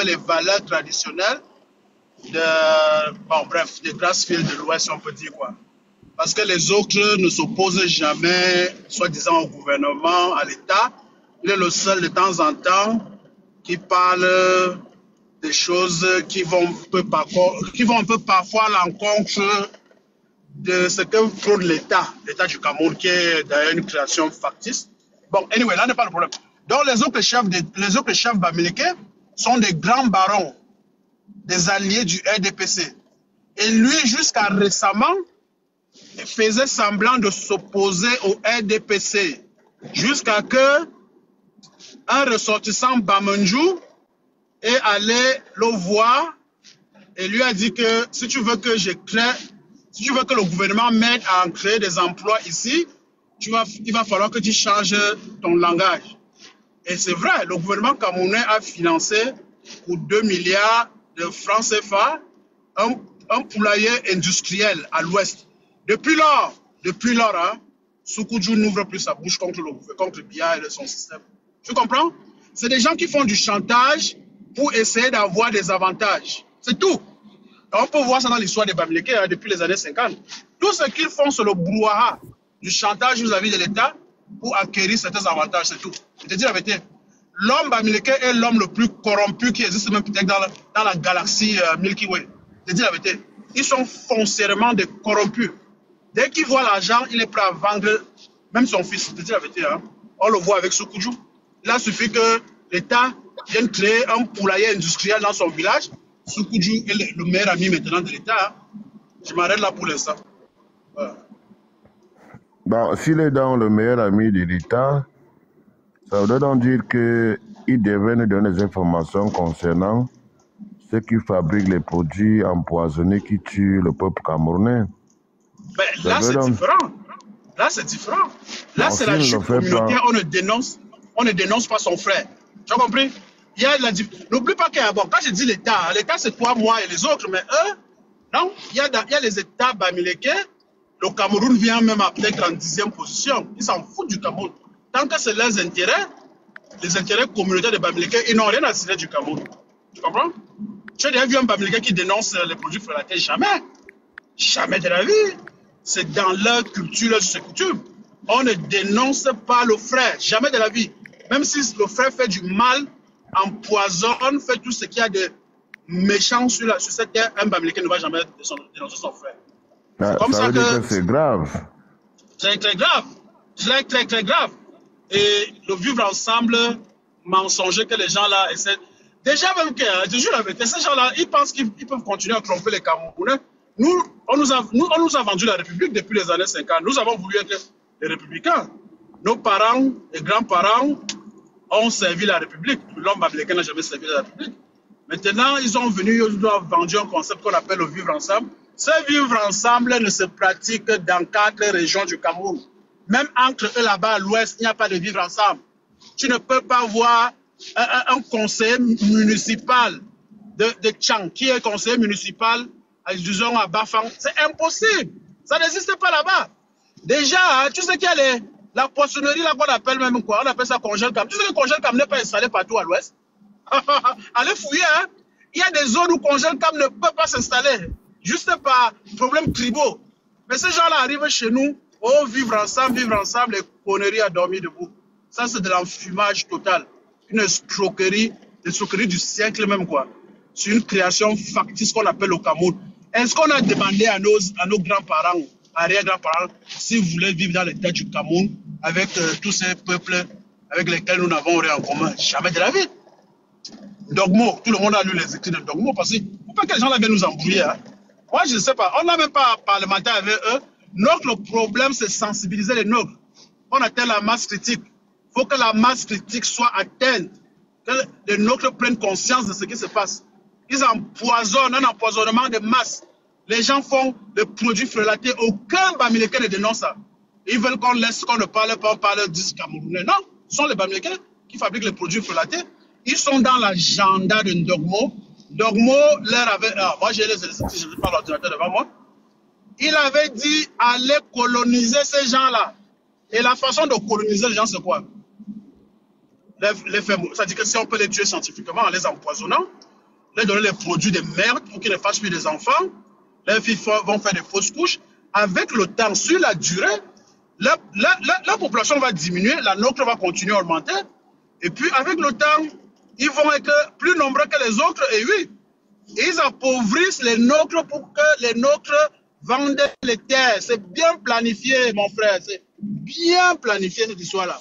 les valeurs traditionnelles de, bon, bref, des Grassfield de l'Ouest, on peut dire quoi. Parce que les autres ne s'opposent jamais, soi-disant, au gouvernement, à l'État. Il est le seul de temps en temps qui parle des choses qui vont un peu parfois à l'encontre de ce que prône l'État du Cameroun, qui est d'ailleurs une création factice. Bon, anyway, là n'est pas le problème. Donc les autres chefs bamileke sont des grands barons, des alliés du RDPC. Et lui, jusqu'à récemment, faisait semblant de s'opposer au RDPC, jusqu'à que un ressortissant Bamandjou est allé le voir et lui a dit que si tu veux que le gouvernement m'aide à en créer des emplois ici, il va falloir que tu changes ton langage. Et c'est vrai, le gouvernement camerounais a financé pour 2 milliards de francs CFA un poulailler industriel à l'ouest. Depuis lors, hein, Soukoudjou n'ouvre plus sa bouche contre Biya et son système. Tu comprends? C'est des gens qui font du chantage pour essayer d'avoir des avantages. C'est tout. On peut voir ça dans l'histoire des Bamileke hein, depuis les années 50. Tout ce qu'ils font, c'est le brouhaha du chantage vis-à-vis de l'État pour acquérir certains avantages, c'est tout. Je te dis la vérité. L'homme Bamileke est l'homme le plus corrompu qui existe même peut-être dans la galaxie Milky Way. Je te dis la vérité. Ils sont foncièrement des corrompus. Dès qu'il voit l'argent, il est prêt à vendre même son fils. Je te dis la vérité. Hein. On le voit avec Soukoudjou. Là, il suffit que l'État vienne créer un poulailler industriel dans son village. Soukoudjou est le meilleur ami maintenant de l'État. Hein. Je m'arrête là pour l'instant. Voilà. Bon, s'il est dans le meilleur ami de l'État, ça veut donc dire qu'il devait nous donner des informations concernant ceux qui fabriquent les produits empoisonnés qui tuent le peuple camerounais. Ben, là, c'est différent. Là, c'est différent. Là, c'est la jupe communautaire. On ne dénonce pas son frère. Tu as compris? N'oublie pas que, bon, quand je dis l'État, l'État, c'est toi, moi et les autres, mais eux, non, il y a les États bamileke. Le Cameroun vient même peut-être en 10e position. Ils s'en foutent du Cameroun. Tant que c'est leurs intérêts, les intérêts communautaires des Bamileke, ils n'ont rien à cirer du Cameroun. Tu comprends? Tu as déjà vu un Bamileke qui dénonce les produits frelatés? Jamais. Jamais de la vie. C'est dans leur culture, leurs coutumes. On ne dénonce pas le frère. Jamais de la vie. Même si le frère fait du mal, empoisonne, fait tout ce qu'il y a de méchant sur cette terre, un Bamileke ne va jamais dénoncer son frère. C'est comme ça que c'est grave. C'est très grave. C'est très, très grave. Et le vivre ensemble, mensonger que les gens là essaient. Déjà, même que, je jure la vérité, ces gens-là, ils pensent qu'ils peuvent continuer à tromper les Camerounais. On nous a vendu la République depuis les années 50. Nous avons voulu être des républicains. Nos parents et grands-parents ont servi la République. L'homme bamileke n'a jamais servi la République. Maintenant, ils ont vendu un concept qu'on appelle le vivre ensemble. Ce vivre ensemble ne se pratique que dans 4 régions du Cameroun. Même entre eux là-bas à l'ouest, il n'y a pas de vivre ensemble. Tu ne peux pas voir un conseiller municipal de Tchang, qui est conseiller municipal, disons à Bafang. C'est impossible. Ça n'existe pas là-bas. Déjà, tu sais qu'il y a la poissonnerie là qu'on appelle même quoi? On appelle ça Congel-Cam. Tu sais que Congel-Cam n'est pas installé partout à l'ouest. Allez fouiller, hein? Il y a des zones où Congel-Cam ne peut pas s'installer. Juste par problème tribaux. Mais ces gens-là arrivent chez nous, oh, vivre ensemble, les conneries à dormir debout. Ça, c'est de l'enfumage total. Une escroquerie du siècle même, quoi. C'est une création factice qu'on appelle le Cameroun. Est-ce qu'on a demandé à nos grands-parents, arrière-grands-parents, s'ils voulaient vivre dans l'état du Cameroun avec tous ces peuples avec lesquels nous n'avons rien en commun? Jamais de la vie. Dogmo, tout le monde a lu les écrits de Dogmo parce que pourquoi que les gens là viennent nous embrouiller, hein? Moi, je ne sais pas. On n'a même pas parlementé avec eux. Notre problème, c'est sensibiliser les nôtres. On atteint la masse critique. Il faut que la masse critique soit atteinte. Que les nôtres prennent conscience de ce qui se passe. Ils empoisonnent, un empoisonnement de masse. Les gens font des produits frelatés. Aucun Bamileke ne dénonce ça. Ils veulent qu'on laisse, qu'on ne parle pas, on parle du Camerounais. Non, ce sont les Bamileke qui fabriquent les produits frelatés. Ils sont dans l'agenda de Ndogmo. Ndogmo leur avait... moi, j'ai les électricités, je ne vais pas l'ordinateur devant moi. Il avait dit aller coloniser ces gens-là. Et la façon de coloniser les gens, c'est quoi? C'est-à-dire que si on peut les tuer scientifiquement en les empoisonnant, leur donner les produits de merde pour qu'ils ne fassent plus des enfants, les filles vont faire des fausses couches. Avec le temps, sur la durée, la population va diminuer, la nôtre va continuer à augmenter. Et puis, avec le temps, ils vont être plus nombreux que les autres. Et oui, ils appauvrissent les nôtres pour que les nôtres vendent les terres. C'est bien planifié, mon frère. C'est bien planifié, cette histoire-là.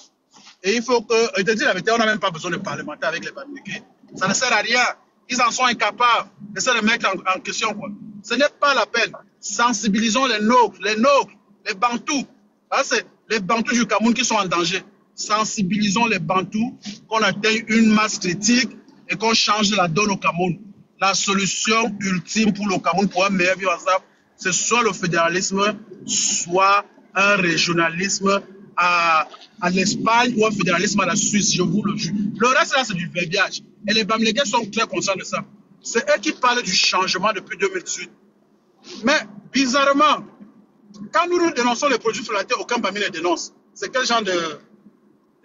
Et il faut que, je te dis la vérité, on n'a même pas besoin de parlementaires avec les Bamileke. Ça ne sert à rien. Ils en sont incapables de se remettre en question, quoi. Ce n'est pas la peine. Sensibilisons les nôtres, les Bantous. C'est les Bantous du Cameroun qui sont en danger. Sensibilisons les Bantous, qu'on atteigne une masse critique et qu'on change la donne au Cameroun. La solution ultime pour le Cameroun, pour un meilleur vivre ensemble, c'est soit le fédéralisme, soit un régionalisme à l'Espagne ou un fédéralisme à la Suisse, je vous le jure. Le reste, là, c'est du verbiage. Et les Bamileke sont très conscients de ça. C'est eux qui parlent du changement depuis 2018. Mais, bizarrement, quand nous dénonçons les produits frelatés, aucun parmi les dénonce. C'est quel genre de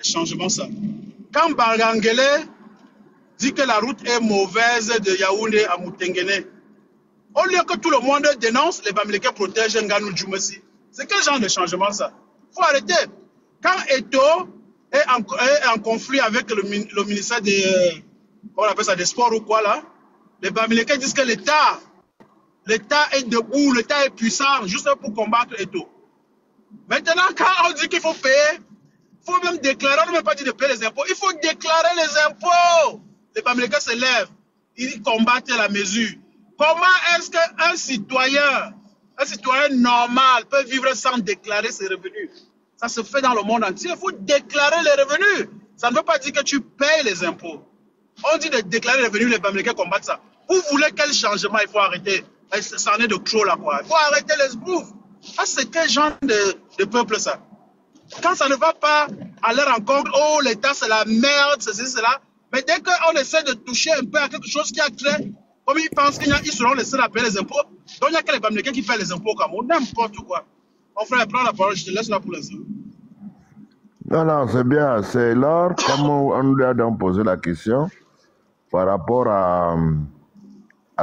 changement, ça? Quand Barangele dit que la route est mauvaise de Yaoundé à Moutenguene, au lieu que tout le monde dénonce, les Bamileke protègent Nganou Djoumassi. C'est quel genre de changement, ça? Il faut arrêter. Quand Eto est en conflit avec le ministère on appelle ça des sports ou quoi là, les Bamileke disent que l'État est debout, l'État est puissant, juste pour combattre Eto. Maintenant, quand on dit qu'il faut payer, il faut même déclarer, on ne veut pas dire de payer les impôts, il faut déclarer les impôts. Les Bamileke se lèvent, ils combattent la mesure. Comment est-ce qu'un citoyen normal peut vivre sans déclarer ses revenus? Ça se fait dans le monde entier. Il faut déclarer les revenus. Ça ne veut pas dire que tu payes les impôts. On dit de déclarer les revenus, les Bamileke combattent ça. Vous voulez quel changement? Il faut arrêter. Ça en est de trop là, quoi. Il faut arrêter les sbroufs. Ah, c'est quel genre de peuple, ça? Quand ça ne va pas à leur rencontre, oh, l'État, c'est la merde, ceci, cela. Mais dès qu'on essaie de toucher un peu à quelque chose qui a trait, comme ils pensent qu'ils seront les seuls à payer les impôts, donc il n'y a que les Bamileke qui paient les impôts au Cameroun, n'importe quoi. Mon frère, prends la parole, je te laisse là pour l'instant. Non, c'est bien. C'est là, comme on lui a donc posé la question, par rapport à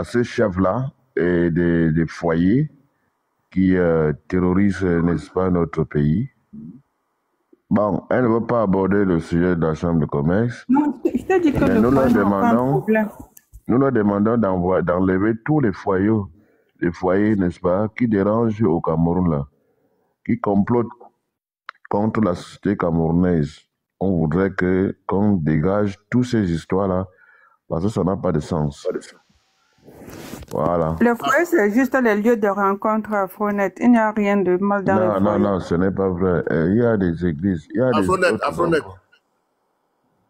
ces chefs-là et des foyers qui terrorisent, n'est-ce pas, notre pays. Bon, elle ne veut pas aborder le sujet de la Chambre de commerce. Non, je t'ai dit que nous leur demandons d'enlever tous les foyers, n'est-ce pas, qui dérangent au Cameroun, là, qui complotent contre la société camerounaise. On voudrait qu'on dégage toutes ces histoires-là, parce que ça n'a pas de sens. Voilà. Le foyer, c'est juste le lieu de rencontre à Afronet. Il n'y a rien de mal dans le foyer. Non, ce n'est pas vrai. Il y a des églises. Afronet.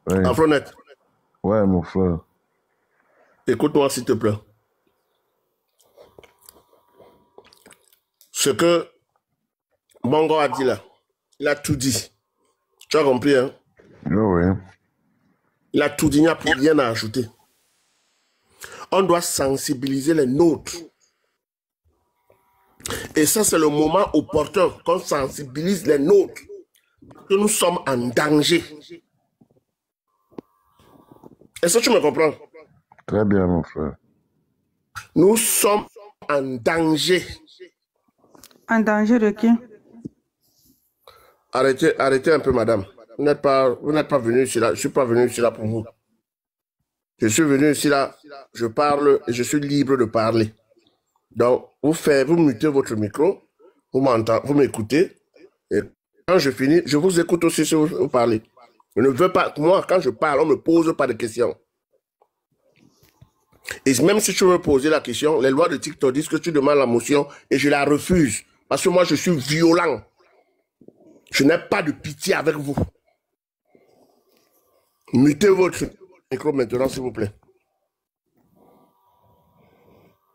Oui. Afronet. Ouais, mon frère. Écoute-moi, s'il te plaît. Ce que Mongo a dit là, il a tout dit. Tu as compris, hein? Oui. Il a tout dit, il n'y a plus rien à ajouter. On doit sensibiliser les nôtres. Et ça, c'est le moment opportun qu'on sensibilise les nôtres. Que nous sommes en danger. Est-ce que tu me comprends? Très bien, mon frère. Nous sommes en danger. En danger de qui? Arrêtez un peu, madame. Vous n'êtes pas venu ici là. Je ne suis pas venu ici là pour vous. Je suis venu ici là, je parle et je suis libre de parler. Donc, vous mutez votre micro, vous m'écoutez, et quand je finis, je vous écoute aussi si vous parlez. Je ne veux pas, moi, quand je parle, on ne me pose pas de questions. Et même si tu veux poser la question, les lois de TikTok disent que tu demandes la motion et je la refuse. Parce que moi, je suis violent. Je n'ai pas de pitié avec vous. Mutez votre micro maintenant, s'il vous plaît.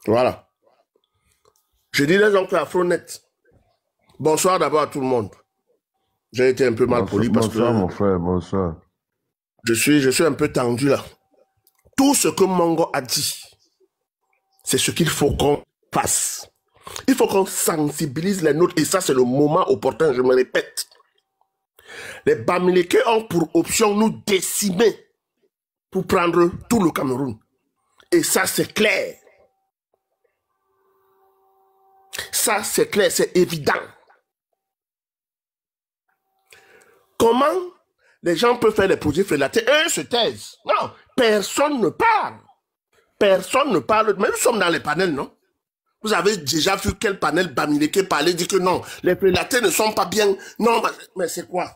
Voilà. Je dis les oncles Afronet. Bonsoir d'abord à tout le monde. J'ai été un peu mal poli parce que... Bonsoir, mon frère, bonsoir. Je suis un peu tendu là. Tout ce que Mongo a dit, c'est ce qu'il faut qu'on fasse. Il faut qu'on sensibilise les nôtres. Et ça, c'est le moment opportun, je me répète. Les Bamileke ont pour option nous décimer pour prendre tout le Cameroun. Et ça, c'est clair. Ça, c'est clair, c'est évident. Comment les gens peuvent faire des produits frélatés? Eux se taisent. Non, personne ne parle. Personne ne parle. Mais nous sommes dans les panels, non? Vous avez déjà vu quel panel Bamileke parler, dit que non, les frélatés ne sont pas bien. Non, mais c'est quoi?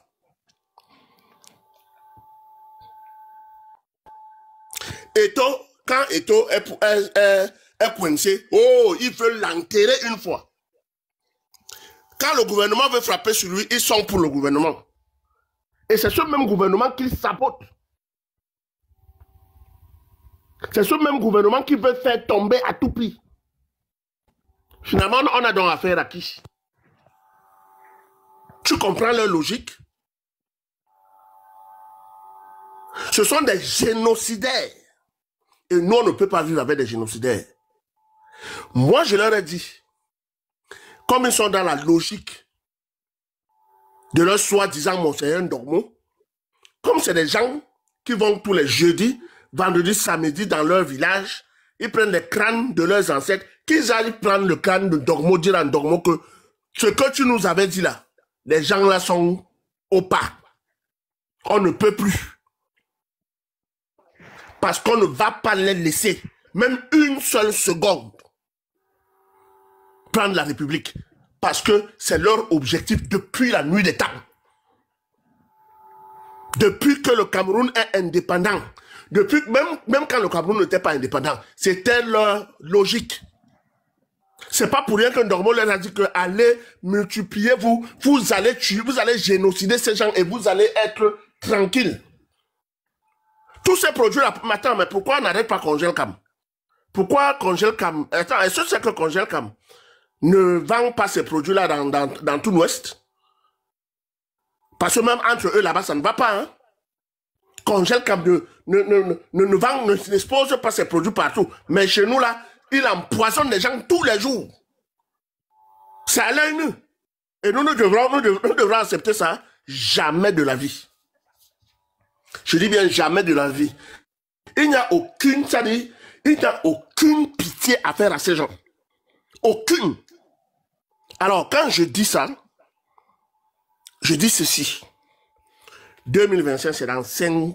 Eto, quand Eto est coincé, oh, ils veulent l'enterrer une fois. Quand le gouvernement veut frapper sur lui, ils sont pour le gouvernement. Et c'est ce même gouvernement qui sabote. C'est ce même gouvernement qui veut faire tomber à tout prix. Finalement, on a donc affaire à qui? Tu comprends leur logique? Ce sont des génocidaires. Et nous, on ne peut pas vivre avec des génocidaires. Moi, je leur ai dit, comme ils sont dans la logique de leur soi-disant Monseigneur Ndormo, comme c'est des gens qui vont tous les jeudis, vendredis, samedi dans leur village, ils prennent les crânes de leurs ancêtres, qu'ils aillent prendre le crâne de Ndormo, dire à Ndormo que ce que tu nous avais dit là, les gens là sont au pas. On ne peut plus. Parce qu'on ne va pas les laisser, même une seule seconde, prendre la République. Parce que c'est leur objectif depuis la nuit des temps. Depuis que le Cameroun est indépendant, depuis même quand le Cameroun n'était pas indépendant, c'était leur logique. C'est pas pour rien que Ndormo leur a dit que allez multiplier, vous allez tuer, vous allez génocider ces gens et vous allez être tranquille. Tous ces produits-là, attends, mais pourquoi on n'arrête pas Congelcam? Pourquoi Congelcam? Attends, est-ce que c'est que Congelcam ne vend pas ces produits-là dans tout l'Ouest? Parce que même entre eux là-bas, ça ne va pas, hein? Congelcam n'expose pas ses produits partout. Mais chez nous là, il empoisonne les gens tous les jours. C'est à l'œil nu. Et nous devrons accepter ça jamais de la vie. Je dis bien jamais de la vie. Il n'y a aucune pitié à faire à ces gens. Aucune. Alors, quand je dis ça, je dis ceci. 2025, c'est dans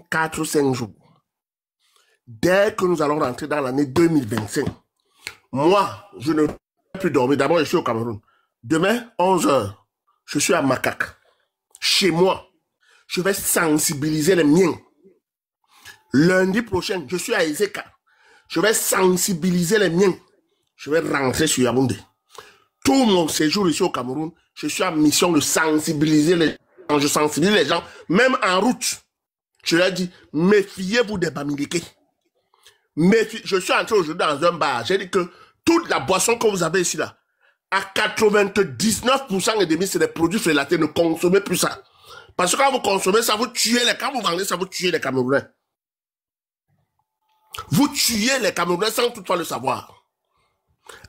4 ou 5 jours. Dès que nous allons rentrer dans l'année 2025, moi, je ne peux plus dormir. D'abord, je suis au Cameroun. Demain, 11h, je suis à Macaque. Chez moi. Je vais sensibiliser les miens. Lundi prochain, je suis à Ezeka. Je vais sensibiliser les miens. Je vais rentrer sur Yaoundé. Tout mon séjour ici au Cameroun, je suis en mission de sensibiliser les gens. Je sensibilise les gens, même en route. Je leur dis, méfiez-vous des Bamileke. Je suis entré aujourd'hui dans un bar. J'ai dit que toute la boisson que vous avez ici là, à 99% et demi, c'est des produits frélatés. Ne consommez plus ça. Parce que quand vous consommez ça, vous tuez quand vous vendez ça, vous tuez les Camerounais. Vous tuez les Camerounais sans toutefois le savoir.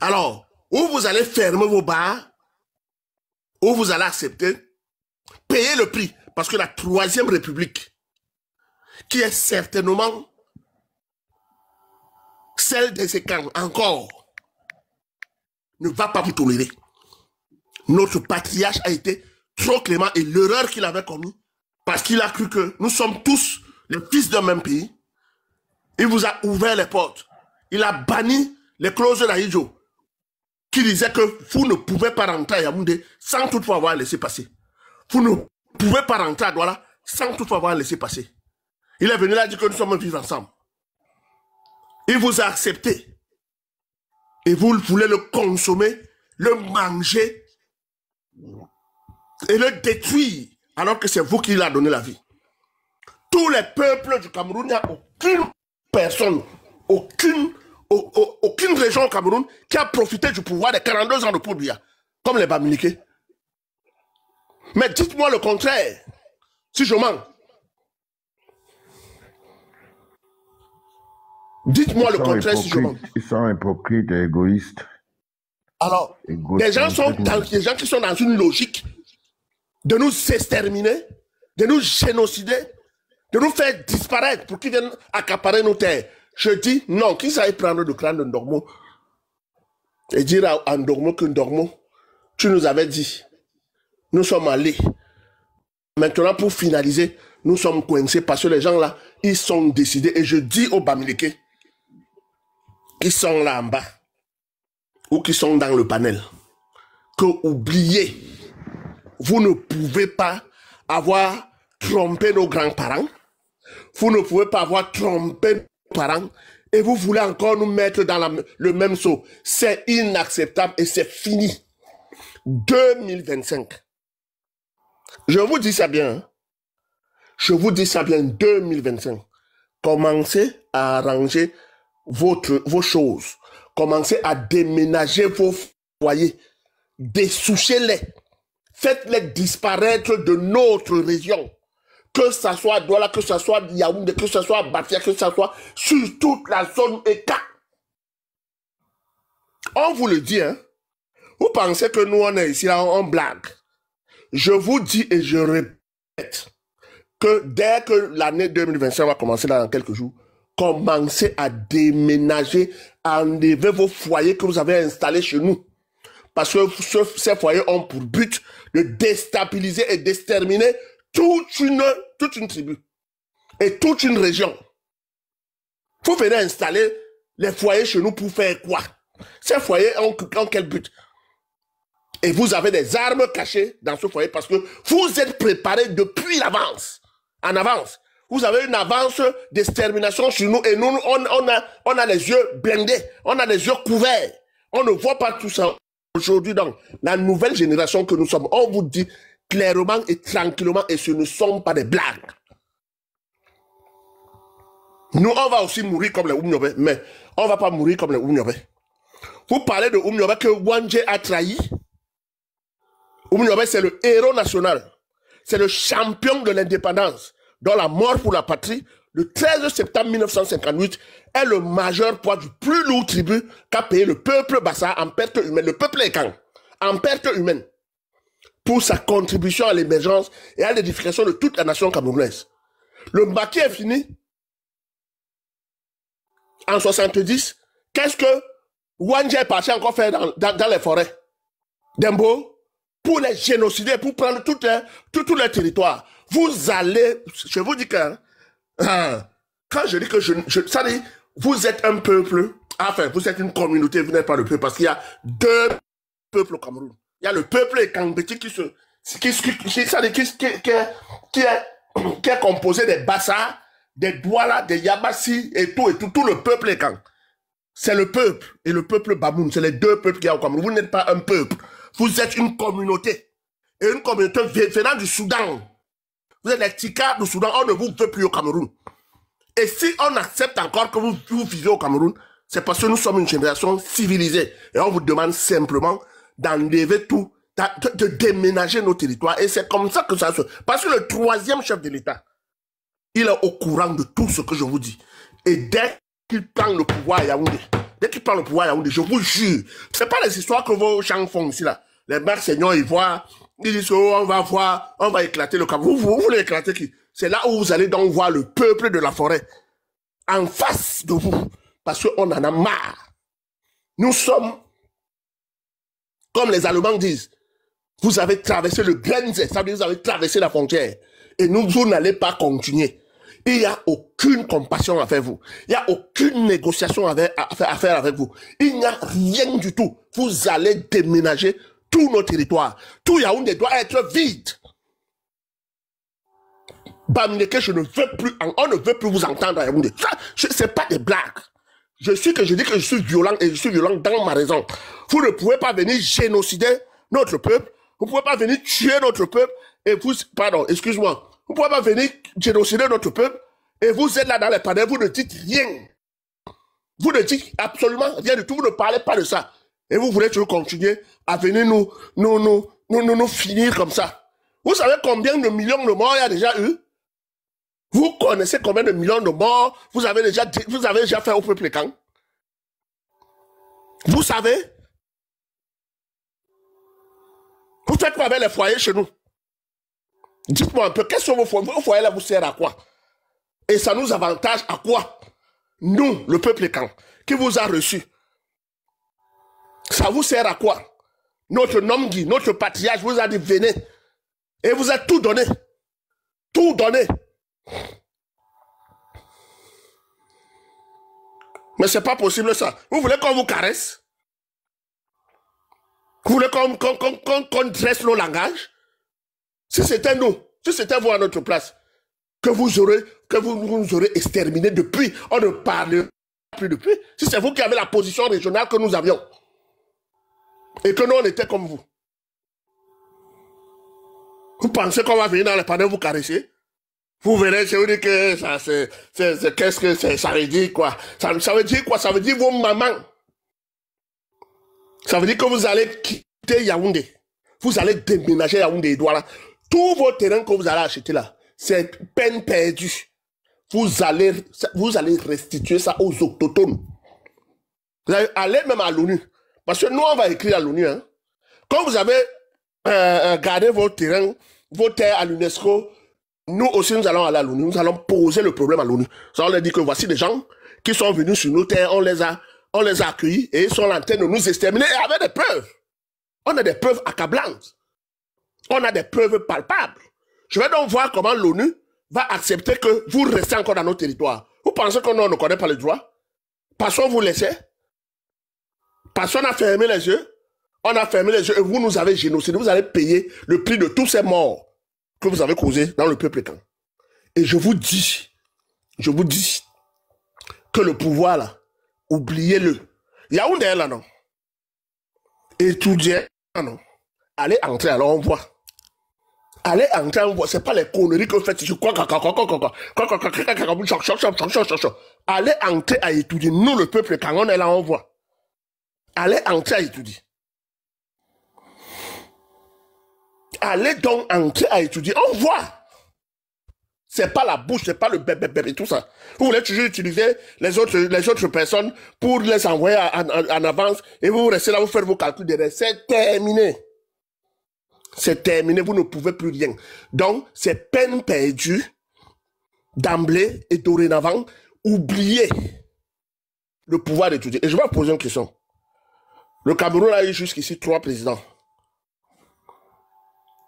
Alors, ou vous allez fermer vos bars, ou vous allez accepter, payer le prix. Parce que la Troisième République, qui est certainement celle de ces camps encore, ne va pas vous tolérer. Notre patriarche a été trop clément et l'erreur qu'il avait commis, parce qu'il a cru que nous sommes tous les fils d'un même pays, il vous a ouvert les portes. Il a banni les clauses d'Aïdjo, qui disaient que vous ne pouvez pas rentrer à Yaoundé sans toutefois avoir laissé passer. Vous ne pouvez pas rentrer à Douala sans toutefois avoir laissé passer. Il est venu là dire que nous sommes vivre ensemble. Il vous a accepté. Et vous voulez le consommer, le manger et le détruire, alors que c'est vous qui lui a donné la vie. Tous les peuples du Cameroun, il n'y a aucune personne, aucune région au Cameroun qui a profité du pouvoir des 42 ans de Paul Biya, comme les Bamileke. Mais dites-moi le contraire, si je mens. Dites-moi le contraire si je mens. Ils sont hypocrites et égoïstes. Alors, les gens qui sont dans une logique de nous exterminer, de nous génocider, de nous faire disparaître pour qu'ils viennent accaparer nos terres. Je dis non, qu'ils aillent prendre le crâne de Ndormo et dire à Ndormo que Ndormo, tu nous avais dit, nous sommes allés. Maintenant, pour finaliser, nous sommes coincés parce que les gens là, ils sont décidés. Et je dis aux Bamileke, qui sont là en bas, ou qui sont dans le panel, que oubliez, vous ne pouvez pas avoir trompé nos grands-parents, vous ne pouvez pas avoir trompé nos parents, et vous voulez encore nous mettre dans le même seau. C'est inacceptable et c'est fini. 2025. Je vous dis ça bien. Hein? Je vous dis ça bien, 2025. Commencez à arranger vos choses. Commencez à déménager vos foyers. Dessouchez-les. Faites-les disparaître de notre région. Que ça soit à Douala, que ça soit à Yaoundé, que ça soit à Batia, que ça soit sur toute la zone ECA. On vous le dit, hein. Vous pensez que nous, on est ici, là, on blague. Je vous dis et je répète que dès que l'année 2025 va commencer là dans quelques jours, commencez à déménager, à enlever vos foyers que vous avez installés chez nous. Parce que ces foyers ont pour but de déstabiliser et d'exterminer toute une tribu et toute une région. Vous venez installer les foyers chez nous pour faire quoi? Ces foyers ont quel but? Et vous avez des armes cachées dans ce foyer parce que vous êtes préparés depuis l'avance. En avance. Vous avez une avance d'extermination sur nous et nous, on a les yeux blindés. On a les yeux couverts. On ne voit pas tout ça. Aujourd'hui, dans la nouvelle génération que nous sommes, on vous dit clairement et tranquillement et ce ne sont pas des blagues. Nous, on va aussi mourir comme les Oumniobé, mais on ne va pas mourir comme les Oumniobé. Vous parlez de Oumniobé que Wandje a trahi. Oumniobé, c'est le héros national. C'est le champion de l'indépendance, dont la mort pour la patrie, le 13 septembre 1958, est le majeur poids du plus lourd tribut qu'a payé le peuple Bassa en perte humaine, le peuple Ekan, en perte humaine, pour sa contribution à l'émergence et à l'édification de toute la nation camerounaise. Le maquis est fini. En 70, qu'est-ce que Wandje est parti encore faire dans les forêts? Dembo, pour les génocider, pour prendre tout le territoire. Vous allez, je vous dis que, quand je dis que ça dit, vous êtes un peuple, enfin, vous êtes une communauté, vous n'êtes pas le peuple, parce qu'il y a deux peuples au Cameroun. Il y a le peuple Ekambeti qui est composé des Bassa, des Douala, des Yabassi et tout le peuple Ekang. C'est le peuple et le peuple Bamoun, c'est les deux peuples qu'il y a au Cameroun. Vous n'êtes pas un peuple. Vous êtes une communauté. Et une communauté venant du Soudan. Vous êtes les Tika du Soudan. On ne vous veut plus au Cameroun. Et si on accepte encore que vous vivez au Cameroun, c'est parce que nous sommes une génération civilisée. Et on vous demande simplement d'enlever tout, de déménager nos territoires. Et c'est comme ça que ça se... Parce que le troisième chef de l'État, il est au courant de tout ce que je vous dis. Et dès qu'il prend le pouvoir à Yaoundé, je vous jure, c'est pas les histoires que vos gens font ici là. Les mercenaires, ils voient, ils disent, oh, on va éclater le Cameroun. Vous voulez éclater qui? C'est là où vous allez donc voir le peuple de la forêt en face de vous. Parce qu'on en a marre. Nous sommes, comme les Allemands disent, vous avez traversé le Grenze, ça veut dire que vous avez traversé la frontière. Et vous n'allez pas continuer. Il n'y a aucune compassion avec vous. Il n'y a aucune négociation à faire avec vous. Il n'y a rien du tout. Vous allez déménager tous nos territoires. Tout Yaoundé doit être vide. Bamileke, on ne veut plus vous entendre à Yaoundé. C'est pas des blagues. Je dis que je suis violent et je suis violent dans ma raison. Vous ne pouvez pas venir génocider notre peuple. Vous ne pouvez pas venir tuer notre peuple. Et vous, pardon, excuse-moi. Vous ne pouvez pas venir génocider notre peuple et vous êtes là dans les panels, vous ne dites rien. Vous ne dites absolument rien du tout, vous ne parlez pas de ça. Et vous voulez toujours continuer à venir nous finir comme ça. Vous savez combien de millions de morts il y a déjà eu? Vous connaissez combien de millions de morts vous avez déjà fait au peuple Kang? Vous savez? Vous faites quoi avec les foyers chez nous? Dites-moi un peu, quels sont vos foyers là, vous servent à quoi? Et ça nous avantage à quoi? Nous, le peuple Kan, qui vous a reçu. Ça vous sert à quoi? Notre Nomgui, notre patriarche vous a dit venez. Et vous a tout donné. Tout donné. Mais c'est pas possible ça. Vous voulez qu'on vous caresse? Vous voulez qu'on dresse nos langages? Si c'était nous, si c'était vous à notre place, que vous nous aurez exterminé depuis, on ne parle plus depuis. Si c'est vous qui avez la position régionale que nous avions, et que nous on était comme vous, vous pensez qu'on va venir dans les panneaux vous caresser? Vous verrez, je vous dis que ça, qu'est-ce que ça veut dire quoi? Ça veut dire quoi? Ça veut dire vos mamans. Ça veut dire que vous allez quitter Yaoundé. Vous allez déménager Yaoundé et Douala. Tous vos terrains que vous allez acheter là, c'est peine perdue. Vous allez restituer ça aux autochtones. Vous allez même à l'ONU. Parce que nous, on va écrire à l'ONU. Hein. Quand vous avez gardé vos terrains, vos terres à l'UNESCO, nous aussi, nous allons aller à l'ONU. Nous allons poser le problème à l'ONU. Ça, on leur dit que voici des gens qui sont venus sur nos terres, on les a accueillis et ils sont en train de nous exterminer et avec des preuves. On a des preuves accablantes. On a des preuves palpables. Je vais donc voir comment l'ONU va accepter que vous restez encore dans nos territoires. Vous pensez que nous, on ne connaît pas le droit? Parce qu'on vous laissait? Parce qu'on a fermé les yeux? On a fermé les yeux et vous nous avez génocidé. Vous allez payer le prix de tous ces morts que vous avez causés dans le peuple Kan. Et je vous dis que le pouvoir là, oubliez-le. Yaoundé là non. Étudiez là non. Allez entrer alors on voit. Allez entrer on voit. C'est pas les conneries que vous faites. Allez entrer à étudier. Nous le peuple Kan on est là on voit. Allez entrer à étudier. Allez donc entrer à étudier. On voit. C'est pas la bouche, c'est pas le bébé et tout ça. Vous voulez toujours utiliser les autres personnes pour les envoyer en avance et vous restez là, vous faites vos calculs derrière. C'est terminé. C'est terminé, vous ne pouvez plus rien. Donc, c'est peine perdue d'emblée et dorénavant, oubliez le pouvoir d'étudier. Et je vais vous poser une question. Le Cameroun a eu jusqu'ici 3 présidents.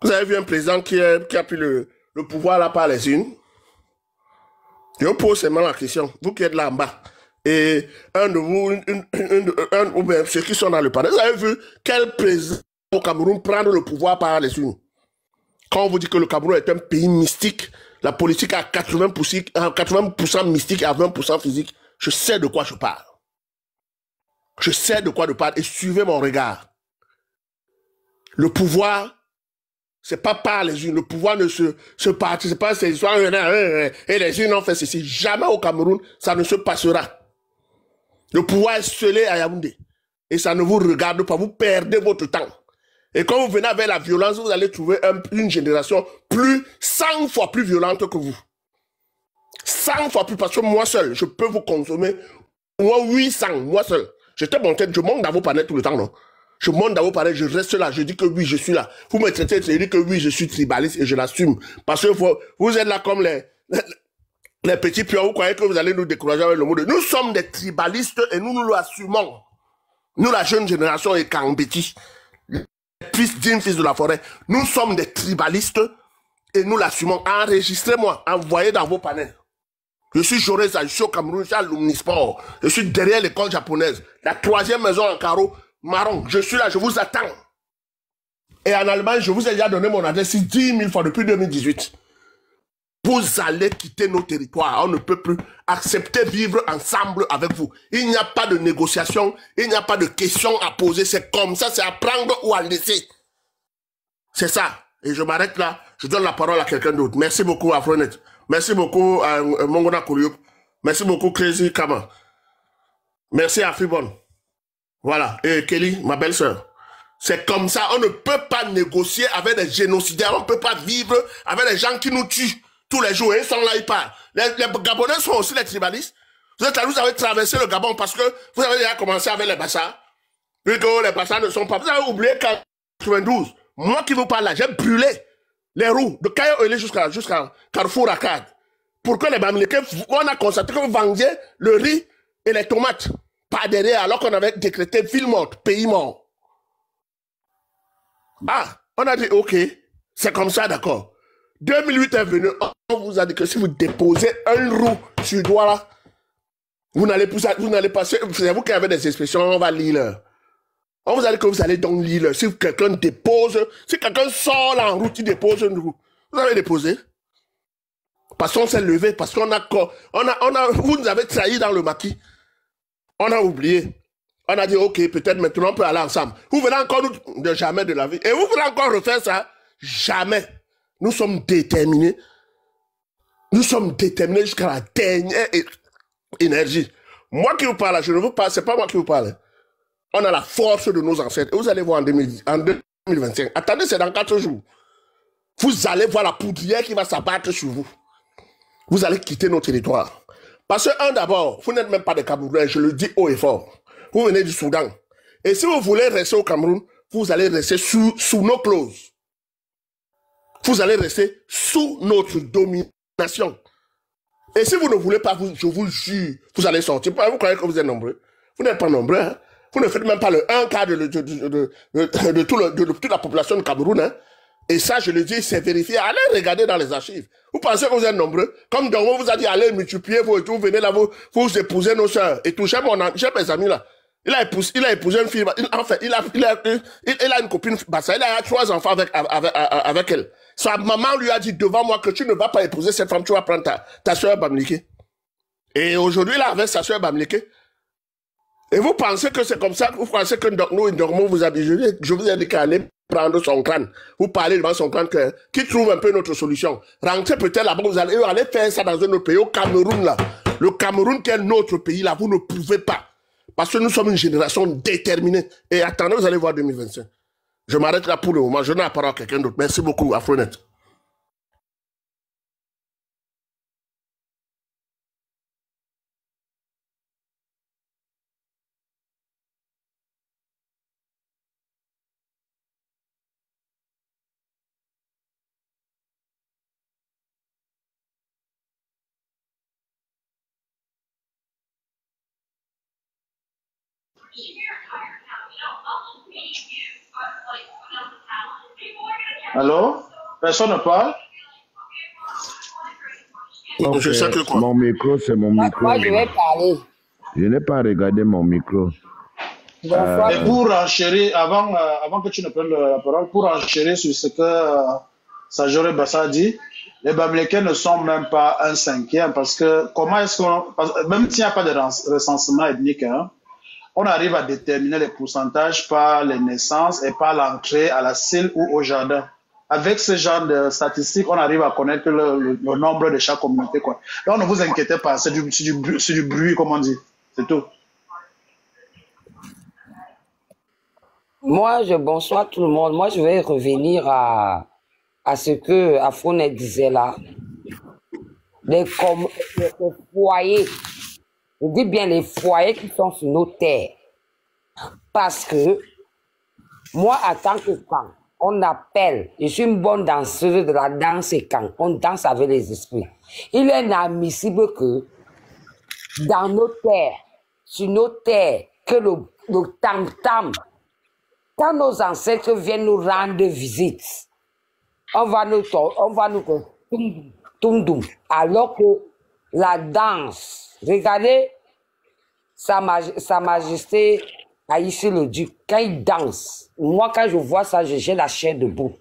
Vous avez vu un président qui a pris le pouvoir là par les unes. Je vous pose seulement la question, vous qui êtes là en bas, et un de vous, ou bien ceux qui sont dans le panel, vous avez vu quel président au Cameroun prendre le pouvoir par les unes? Quand on vous dit que le Cameroun est un pays mystique, la politique à 80% mystique et à 20% physique, je sais de quoi je parle. Je sais de quoi je parle et suivez mon regard. Le pouvoir, c'est pas par les unes. Le pouvoir ne se participe pas à ces histoires. Et les unes ont fait ceci. Jamais au Cameroun, ça ne se passera. Le pouvoir est scellé à Yaoundé. Et ça ne vous regarde pas. Vous perdez votre temps. Et quand vous venez avec la violence, vous allez trouver une génération 100 fois plus violente que vous. 100 fois plus. Parce que moi seul, je peux vous consommer moi 800. Moi seul. J'étais bon tête. Je monte dans vos panels tout le temps, non? Je monte dans vos pareils, je reste là, je dis que oui, je suis là. Vous me traitez, je dis que oui, je suis tribaliste et je l'assume. Parce que vous êtes là comme les petits pions, vous croyez que vous allez nous décourager avec le mot de... Nous sommes des tribalistes et nous l'assumons. Nous, la jeune génération est Kambeti, fils de la forêt. Nous sommes des tribalistes et nous l'assumons. Enregistrez-moi, envoyez dans vos panels. Je suis Joreza, je suis au Cameroun, je suis à l'Omnisport. Je suis derrière l'école japonaise. La 3e maison en carreau. Marron, je suis là, je vous attends. Et en Allemagne, je vous ai déjà donné mon adresse 10 000 fois depuis 2018. Vous allez quitter nos territoires. On ne peut plus accepter vivre ensemble avec vous. Il n'y a pas de négociation, il n'y a pas de questions à poser. C'est comme ça, c'est à prendre ou à laisser. C'est ça. Et je m'arrête là. Je donne la parole à quelqu'un d'autre. Merci beaucoup, Afronet. Merci beaucoup, Mongona Kourioup. Merci beaucoup, Crazy Kama. Merci à Fribon. Voilà, et Kelly, ma belle-sœur. C'est comme ça, on ne peut pas négocier avec des génocidaires, on ne peut pas vivre avec des gens qui nous tuent tous les jours, et ils sont là, ils parlent. Les Gabonais sont aussi les tribalistes. Vous avez traversé le Gabon parce que vous avez déjà commencé avec les Bassa. Vu que les Bassa ne sont pas... Vous avez oublié qu'en 92, moi qui vous parle là, j'ai brûlé les roues de Kayo jusqu'à Carrefour Arcade. Pour que les Bamileke, on a constaté que vous vendiez le riz et les tomates par derrière, alors qu'on avait décrété ville morte, pays mort. Ah, on a dit, ok, c'est comme ça, d'accord. 2008 est venu, on vous a dit que si vous déposez un roue sur le doigt là, vous n'allez passer, c'est vous qui avez des expressions, on va lire là. On vous a dit que vous allez donc lire. Si quelqu'un dépose, si quelqu'un sort là en route, il dépose une roue. Vous avez déposé. Parce qu'on s'est levé, parce qu'on a, vous nous avez trahi dans le maquis. On a oublié. On a dit, ok, peut-être maintenant on peut aller ensemble. Vous venez encore nous, de jamais de la vie. Et vous voulez encore refaire ça? Jamais. Nous sommes déterminés. Nous sommes déterminés jusqu'à la dernière énergie. Moi qui vous parle, je ne vous parle, c'est pas moi qui vous parle. On a la force de nos ancêtres. Et vous allez voir en 2025. Attendez, c'est dans 4 jours. Vous allez voir la poudrière qui va s'abattre sur vous. Vous allez quitter nos territoires. Parce que, d'abord, vous n'êtes même pas des Camerounais, je le dis haut et fort. Vous venez du Soudan. Et si vous voulez rester au Cameroun, vous allez rester sous nos clauses. Vous allez rester sous notre domination. Et si vous ne voulez pas, je vous jure, vous allez sortir. Vous croyez que vous êtes nombreux? Vous n'êtes pas nombreux, hein? Vous ne faites même pas le 1 quart de toute la population de Cameroun. Hein? Et ça, je le dis, c'est vérifié. Allez regarder dans les archives. Vous pensez que vous êtes nombreux? Comme Dormo vous a dit, allez multiplier vous et tout, venez là, vous épousez nos soeurs. Et tout, j'ai mes amis là. Il a épousé une fille. Enfin, il a une copine, Bassa. Il a 3 enfants avec elle. Sa maman lui a dit devant moi que tu ne vas pas épouser cette femme, tu vas prendre ta soeur Bamileke. Et aujourd'hui, là, avec sa soeur Bamileke. Et vous pensez que c'est comme ça, vous pensez que nous, vous avez dit, je vous ai dit qu'allez prendre son crâne. Vous parlez devant son crâne qui trouve un peu notre solution. Rentrez peut-être là-bas, vous allez faire ça dans un autre pays, au Cameroun là. Le Cameroun qui est notre pays là, vous ne pouvez pas. Parce que nous sommes une génération déterminée. Et attendez, vous allez voir 2025. Je m'arrête là pour le moment, je n'ai pas parlé à quelqu'un d'autre. Merci beaucoup, Afronet. Allô? Personne ne parle? Okay. Je sais que quoi? Mon micro, c'est mon micro. Moi, je vais parler. Je n'ai pas regardé mon micro. Et pour enchérir, avant que tu ne prennes la parole, pour enchérir sur ce que Sajore Bassa dit, les Bamileke ne sont même pas un 5e parce que comment est-ce qu'on, même s'il n'y a pas de recensement ethnique, hein, on arrive à déterminer les pourcentages par les naissances et par l'entrée à la CIL ou au jardin. Avec ce genre de statistiques, on arrive à connaître le nombre de chaque communauté, quoi. Donc ne vous inquiétez pas, c'est du bruit, comme on dit. C'est tout. Moi, bonsoir tout le monde. Moi, je vais revenir à ce que Afronet disait là. Les foyers, je dis bien les foyers qui sont sur nos terres. Parce que moi, en tant que femme, on appelle, je suis une bonne danseuse de la danse et quand on danse avec les esprits. Il est inadmissible que dans nos terres, sur nos terres, que le tam-tam, quand nos ancêtres viennent nous rendre visite, on va nous tum-dum, alors que la danse, regardez Sa Majesté Haïti le Duc, quand il danse, moi quand je vois ça, j'ai la chair debout.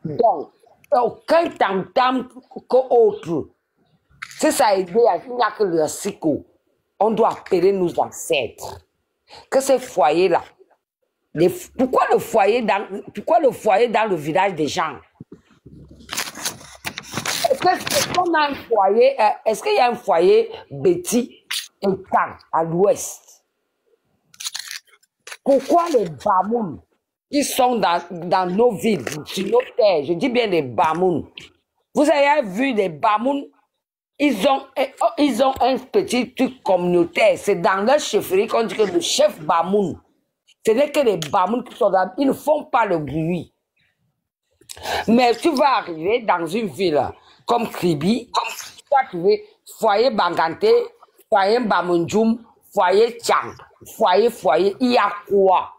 Donc, aucun tam-tam qu'autre, si ça a aidé, il n'y a que le siko, on doit appeler nos ancêtres. Que ces foyers-là, pourquoi le foyer dans le village des gens? Est-ce qu'il y a un foyer Betty et Kang à l'ouest? Pourquoi les Bamoun qui sont dans nos villes, sur nos terres, je dis bien les Bamoun, vous avez vu les Bamoun, ils ont un petit truc communautaire, c'est dans leur chefferie qu'on dit que le chef Bamoun, ce n'est que les Bamoun qui sont là, ils ne font pas le bruit. Mais tu vas arriver dans une ville comme Kribi, tu vas trouver foyer Banganté, foyer Bamunjum, foyer Tchang, foyer, il y a quoi?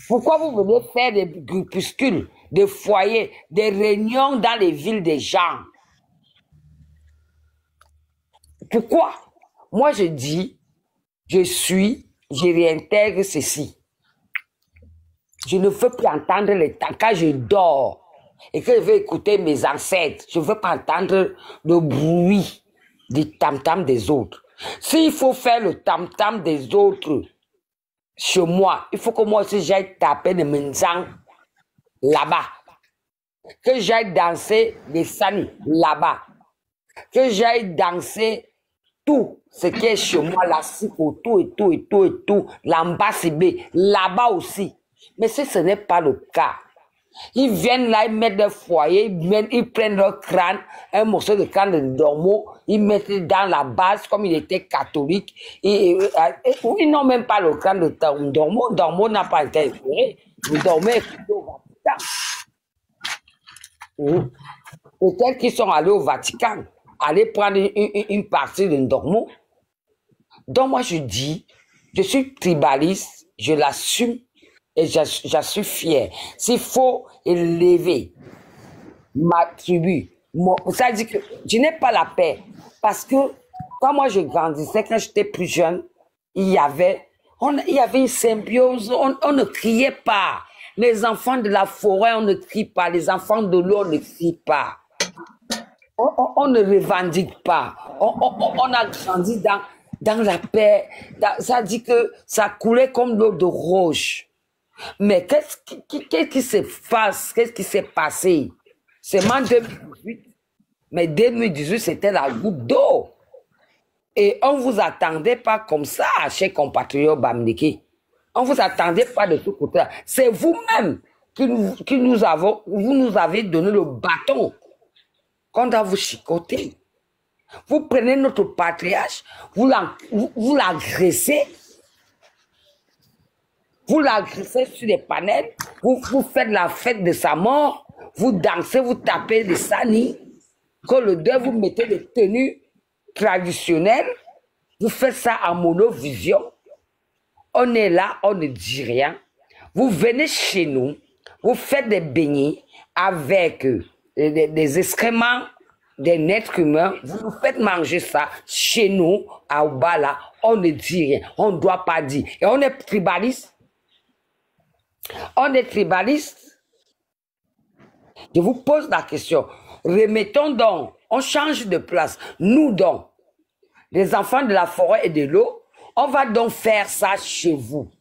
Pourquoi vous venez faire des groupuscules, des foyers, des réunions dans les villes des gens? Pourquoi? Moi, je dis, je réintègre ceci. Je ne veux plus entendre les temps. Quand je dors et que je veux écouter mes ancêtres, je ne veux pas entendre le bruit du tam-tam des autres. S'il faut faire le tam-tam des autres chez moi, il faut que moi aussi j'aille taper des menzang là-bas. Que j'aille danser des sani là-bas. Que j'aille danser tout ce qui est chez moi, la sipo, tout, l'ambasibé, là-bas aussi. Mais si ce n'est pas le cas, ils viennent là, ils mettent des foyers, ils prennent leur crâne, un morceau de crâne de Dormo, ils mettent dans la base, comme il était catholique. Ils n'ont même pas le crâne de Dormo. Dormo n'a pas été inspiré. Dormo est au Vatican. Peut-être qu'ils sont allés au Vatican, aller prendre une partie de Dormo. Donc moi je dis, je suis tribaliste, je l'assume. Et j'en suis fier. S'il faut élever ma tribu, ça dit que je n'ai pas la paix. Parce que quand moi je grandissais, quand j'étais plus jeune, il y avait une symbiose, on ne criait pas. Les enfants de la forêt, on ne crie pas. Les enfants de l'eau, on ne crie pas. On ne revendique pas. On a grandi dans la paix. Ça dit que ça coulait comme l'eau de roche. Mais qu'est-ce qui se passe? Qu'est-ce qui s'est passé? C'est en 2018. Mais 2018, c'était la goutte d'eau. Et on ne vous attendait pas comme ça, chers compatriotes Bamileke. On ne vous attendait pas de ce côté-là. C'est vous-même vous nous avez donné le bâton qu'on doit vous chicoter. Vous prenez notre patriarche, vous l'agressez. Vous l'agressez sur les panels, vous faites la fête de sa mort, vous dansez, vous tapez les sanis, que le deuil, vous mettez des tenues traditionnelles, vous faites ça en monovision. On est là, on ne dit rien. Vous venez chez nous, vous faites des beignets avec des excréments d'un être humain, vous nous faites manger ça chez nous, à Obala, on ne dit rien, on ne doit pas dire. Et on est tribaliste. On est tribaliste. Je vous pose la question. Remettons donc, on change de place. Nous donc, les enfants de la forêt et de l'eau, on va donc faire ça chez vous.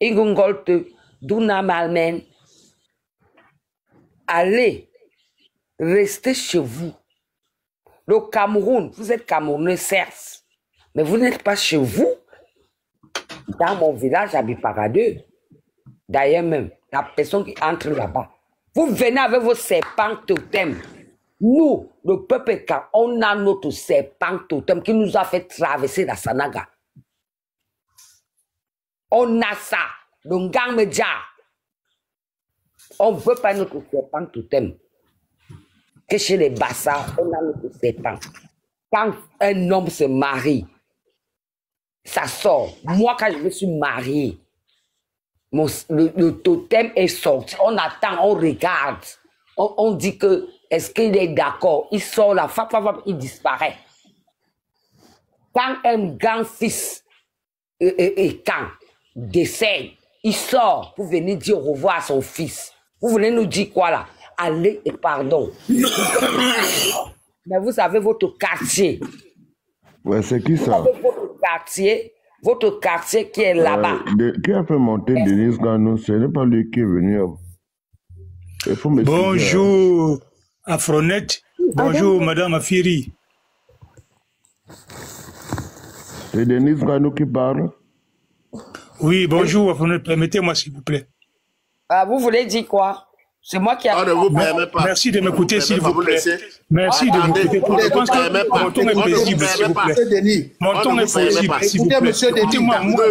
Ingungolte, Duna Malmen, allez, restez chez vous. Le Cameroun, vous êtes Camerounais certes, mais vous n'êtes pas chez vous. Dans mon village, à Biparadeux, d'ailleurs même, la personne qui entre là-bas, vous venez avec vos serpents totems. Nous, le peuple, on a notre serpent totem qui nous a fait traverser la Sanaga. On a ça, le Ngangmeja. On ne veut pas notre serpent totem. Que chez les Bassa, on a notre serpent. Quand un homme se marie, ça sort. Moi, quand je me suis mariée, le totem est sorti. On attend, on regarde. On dit que, est-ce qu'il est d'accord? Il sort là, il disparaît. Quand un grand-fils décède, il sort pour venir dire au revoir à son fils. Vous voulez nous dire quoi là? Allez et pardon. Mais vous avez votre quartier. Ouais, c'est qui ça? Vous avez votre quartier qui est là-bas. Qui a fait monter Denis Gano? Ce n'est pas lui qui est venu. Il faut me Bonjour, Afronet. Bonjour, Madame Afiri. C'est Denis Gano qui parle? Oui, bonjour, Afronet. Permettez-moi, s'il vous plaît. Vous voulez dire quoi? C'est moi qui ai... On ne vous permet pas. Merci de m'écouter, s'il vous plaît. laisser. Merci de m'écouter. Je pense que mon ton est paisible, s'il vous plaît. Monsieur Denis. Mon ton est paisible, s'il vous Écoutez, plaît. monsieur Denis. Écoutez-moi, moi.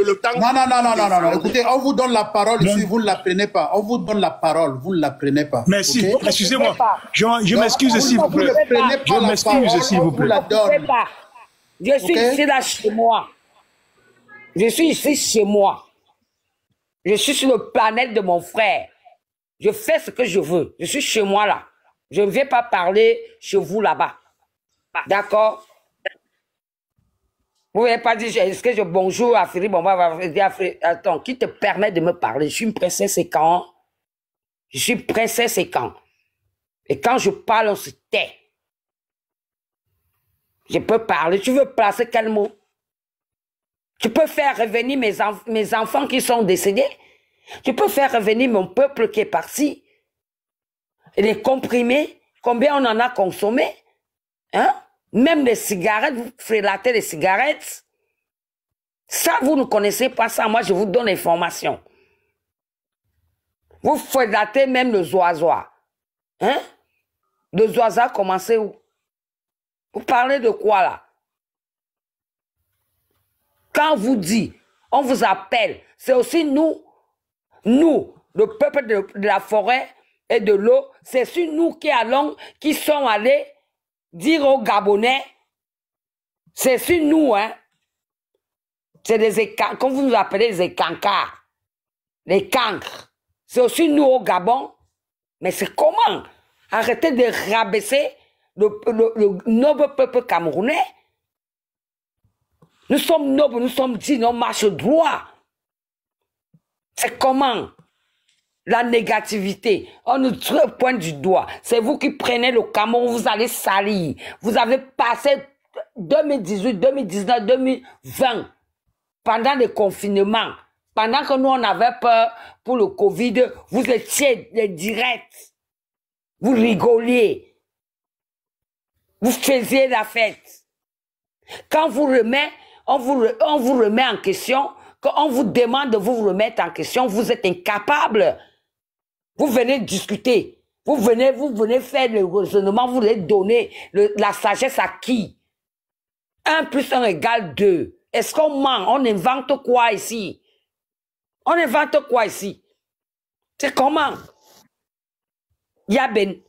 Non. Écoutez, on vous donne la parole ici, vous ne la prenez pas. On vous donne la parole, vous ne la prenez pas. Merci. Okay? Excusez-moi. Je m'excuse, s'il vous plaît. Je m'excuse, s'il vous plaît. Je suis ici, là, chez moi. Je suis ici, chez moi. Je suis sur le planète de mon frère. Je fais ce que je veux. Je suis chez moi, là. Je ne vais pas parler chez vous, là-bas. D'accord? Vous n'avez pas dit, est-ce que je bonjour à Philippe? On va dire, attends, qui te permet de me parler? Je suis une princesse et quand? Je suis princesse et quand? Et quand je parle, on se tait. Je peux parler. Tu veux placer quel mot? Tu peux faire revenir mes enfants qui sont décédés. Tu peux faire revenir mon peuple qui est parti. Et les comprimés, combien on en a consommé? Hein? Même les cigarettes, vous frélatez les cigarettes. Ça, vous ne connaissez pas ça. Moi, je vous donne l'information. Vous frélatez même le oiseau. Hein? Le oiseau a commencé où? Vous parlez de quoi là? Quand on vous dit, on vous appelle, c'est aussi nous, le peuple de la forêt et de l'eau, c'est aussi nous qui sont allés dire aux Gabonais, c'est aussi nous, hein. C'est des comme vous nous appelez les écancars, les cancres. C'est aussi nous au Gabon. Mais c'est comment? Arrêtez de rabaisser le noble peuple camerounais. Nous sommes nobles, nous sommes dignes, on marche droit. C'est comment? La négativité, on nous pointe du doigt. C'est vous qui prenez le Cameroun, vous allez salir. Vous avez passé 2018, 2019, 2020, pendant le confinement, pendant que nous on avait peur pour le Covid, vous étiez les directs. Vous rigoliez. Vous faisiez la fête. Quand vous remet, on vous remet en question, quand on vous demande de vous remettre en question, vous êtes incapable. Vous venez discuter. Vous venez faire le raisonnement, vous voulez donner la sagesse à qui? 1 + 1 = 2. Est-ce qu'on ment? On invente quoi ici? On invente quoi ici? C'est comment? Yaben.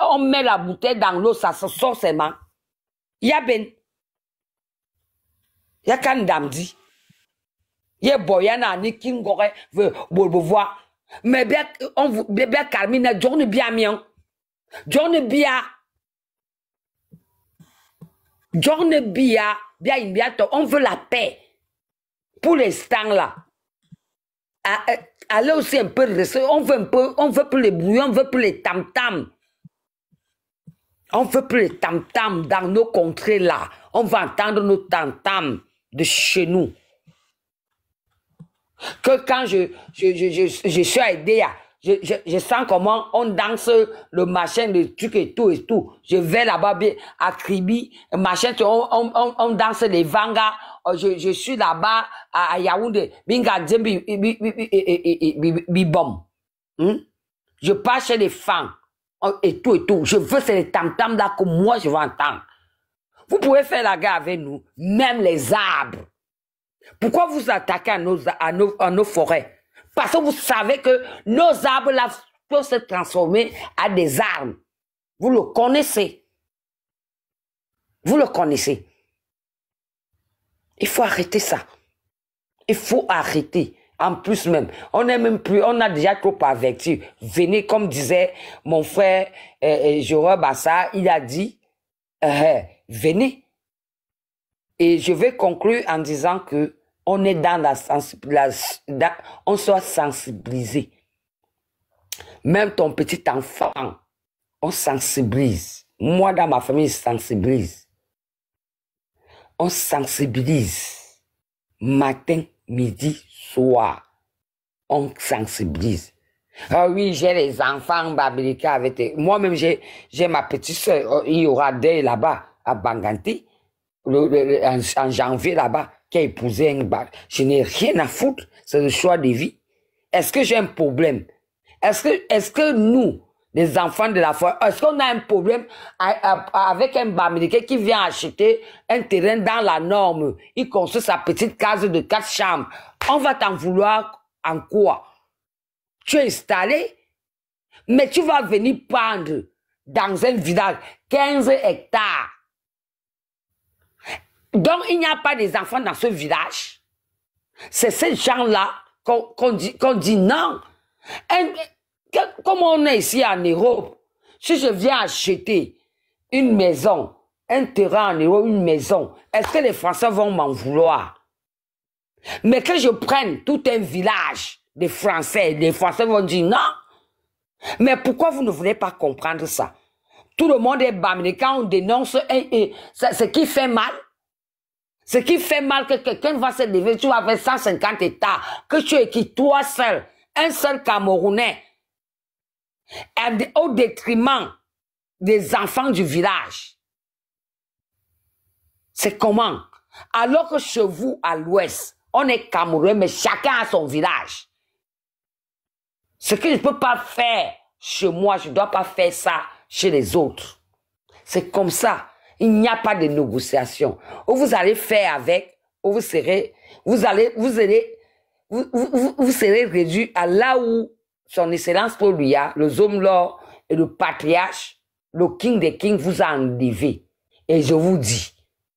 On met la bouteille dans l'eau, ça se sort seulement. Yaben. Yakan damdi. Ye boyana ni kingore veut voir. Mais bien, on vous, bien Carmina, John bien mion. John bien. John bien, bien bientôt. On veut la paix. Pour l'instant là. Allez aussi un peu, on veut plus les brouillons, on veut plus les tam-tam. On veut plus les tam-tam dans nos contrées là. On va entendre nos tam-tam de chez nous. Que quand je suis aidé, je sens comment on danse le machin, le truc et tout et tout. Je vais là-bas à Kribi, machin, on danse les vangas. Je suis là-bas à Yaoundé, binga djembi bibom. Je passe chez les femmes et tout et tout. Je veux c'est les tam-tam là que moi je veux entendre. Vous pouvez faire la guerre avec nous, même les arbres. Pourquoi vous attaquez à nos forêts? Parce que vous savez que nos arbres là peuvent se transformer à des armes. Vous le connaissez. Vous le connaissez. Il faut arrêter ça. Il faut arrêter. En plus même, on n'est même plus, on a déjà trop averti. Venez, comme disait mon frère Jérôme Bassa, il a dit, venez. Et je vais conclure en disant que on est dans on soit sensibilisé. Même ton petit enfant, on sensibilise. Moi, dans ma famille, je sensibilise. On sensibilise. Matin, midi, soir. On sensibilise. Ah oui, j'ai les enfants Babilika avec moi-même, j'ai ma petite soeur. Il y aura des là-bas, à Banganti, en janvier là-bas. qui a épousé un bac. Je n'ai rien à foutre. C'est le choix de vie. Est-ce que j'ai un problème? Est-ce que nous, les enfants de la foi, est-ce qu'on a un problème avec un Bamileke qui vient acheter un terrain dans la norme? Il construit sa petite case de 4 chambres. On va t'en vouloir en quoi? Tu es installé, mais tu vas venir prendre dans un village 15 hectares. Donc, il n'y a pas des enfants dans ce village. C'est ces gens-là qu'on dit non. Comme on est ici en Europe, si je viens acheter une maison, un terrain en Europe, une maison, est-ce que les Français vont m'en vouloir? Mais que je prenne tout un village de Français, les Français vont dire non. Mais pourquoi vous ne voulez pas comprendre ça? Tout le monde est bâmé. Quand on dénonce ce qui fait mal, ce qui fait mal que quelqu'un va se lever, tu vas faire 150 hectares, que tu es qui, toi seul, un seul Camerounais, au détriment des enfants du village. C'est comment? Alors que chez vous, à l'ouest, on est Camerounais, mais chacun a son village. Ce que je ne peux pas faire chez moi, je ne dois pas faire ça chez les autres. C'est comme ça. Il n'y a pas de négociation. Ou vous allez faire avec, ou vous serez réduit à là où son excellence Paul Biya, le Zomlor et le patriarche, le king des kings vous a enlevé. Et je vous dis,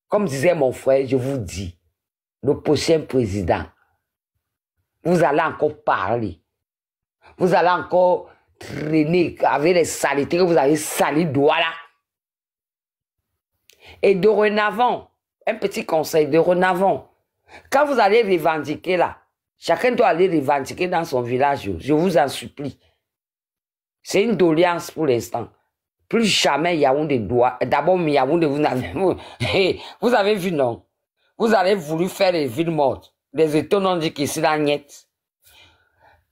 comme disait mon frère, je vous dis, le prochain président, vous allez encore parler. Vous allez encore traîner avec les saletés que vous avez sali doigts là. Et dorénavant, un petit conseil, dorénavant, quand vous allez revendiquer là, chacun doit aller revendiquer dans son village, je vous en supplie. C'est une doléance pour l'instant. Plus jamais Yaoundé doit. D'abord, Yaoundé, vous avez vu, non? Vous avez voulu faire les villes mortes. Les étonnants disent qu'ici, la niette.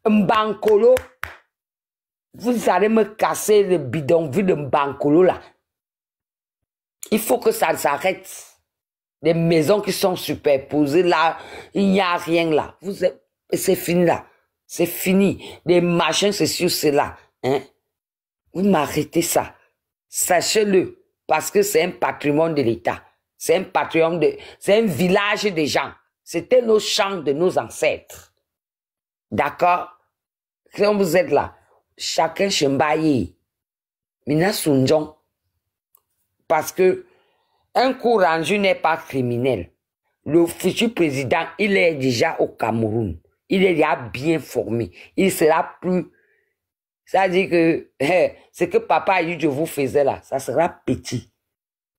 Mbankolo, vous allez me casser le bidonville de Mbankolo là. Il faut que ça s'arrête. Des maisons qui sont superposées là, il n'y a rien là. C'est fini là. C'est fini. Des machins, c'est sûr, c'est là. Hein? Vous m'arrêtez ça. Sachez-le. Parce que c'est un patrimoine de l'État. C'est un patrimoine c'est un village des gens. C'était nos champs de nos ancêtres. D'accord? Quand vous êtes là, chacun chembaye. Mina Sunjong. Parce que un coup rendu n'est pas criminel. Le futur président, il est déjà au Cameroun. Il est déjà bien formé. Il sera plus... Ça veut dire que ce que papa a dit, je vous faisais là, ça sera petit.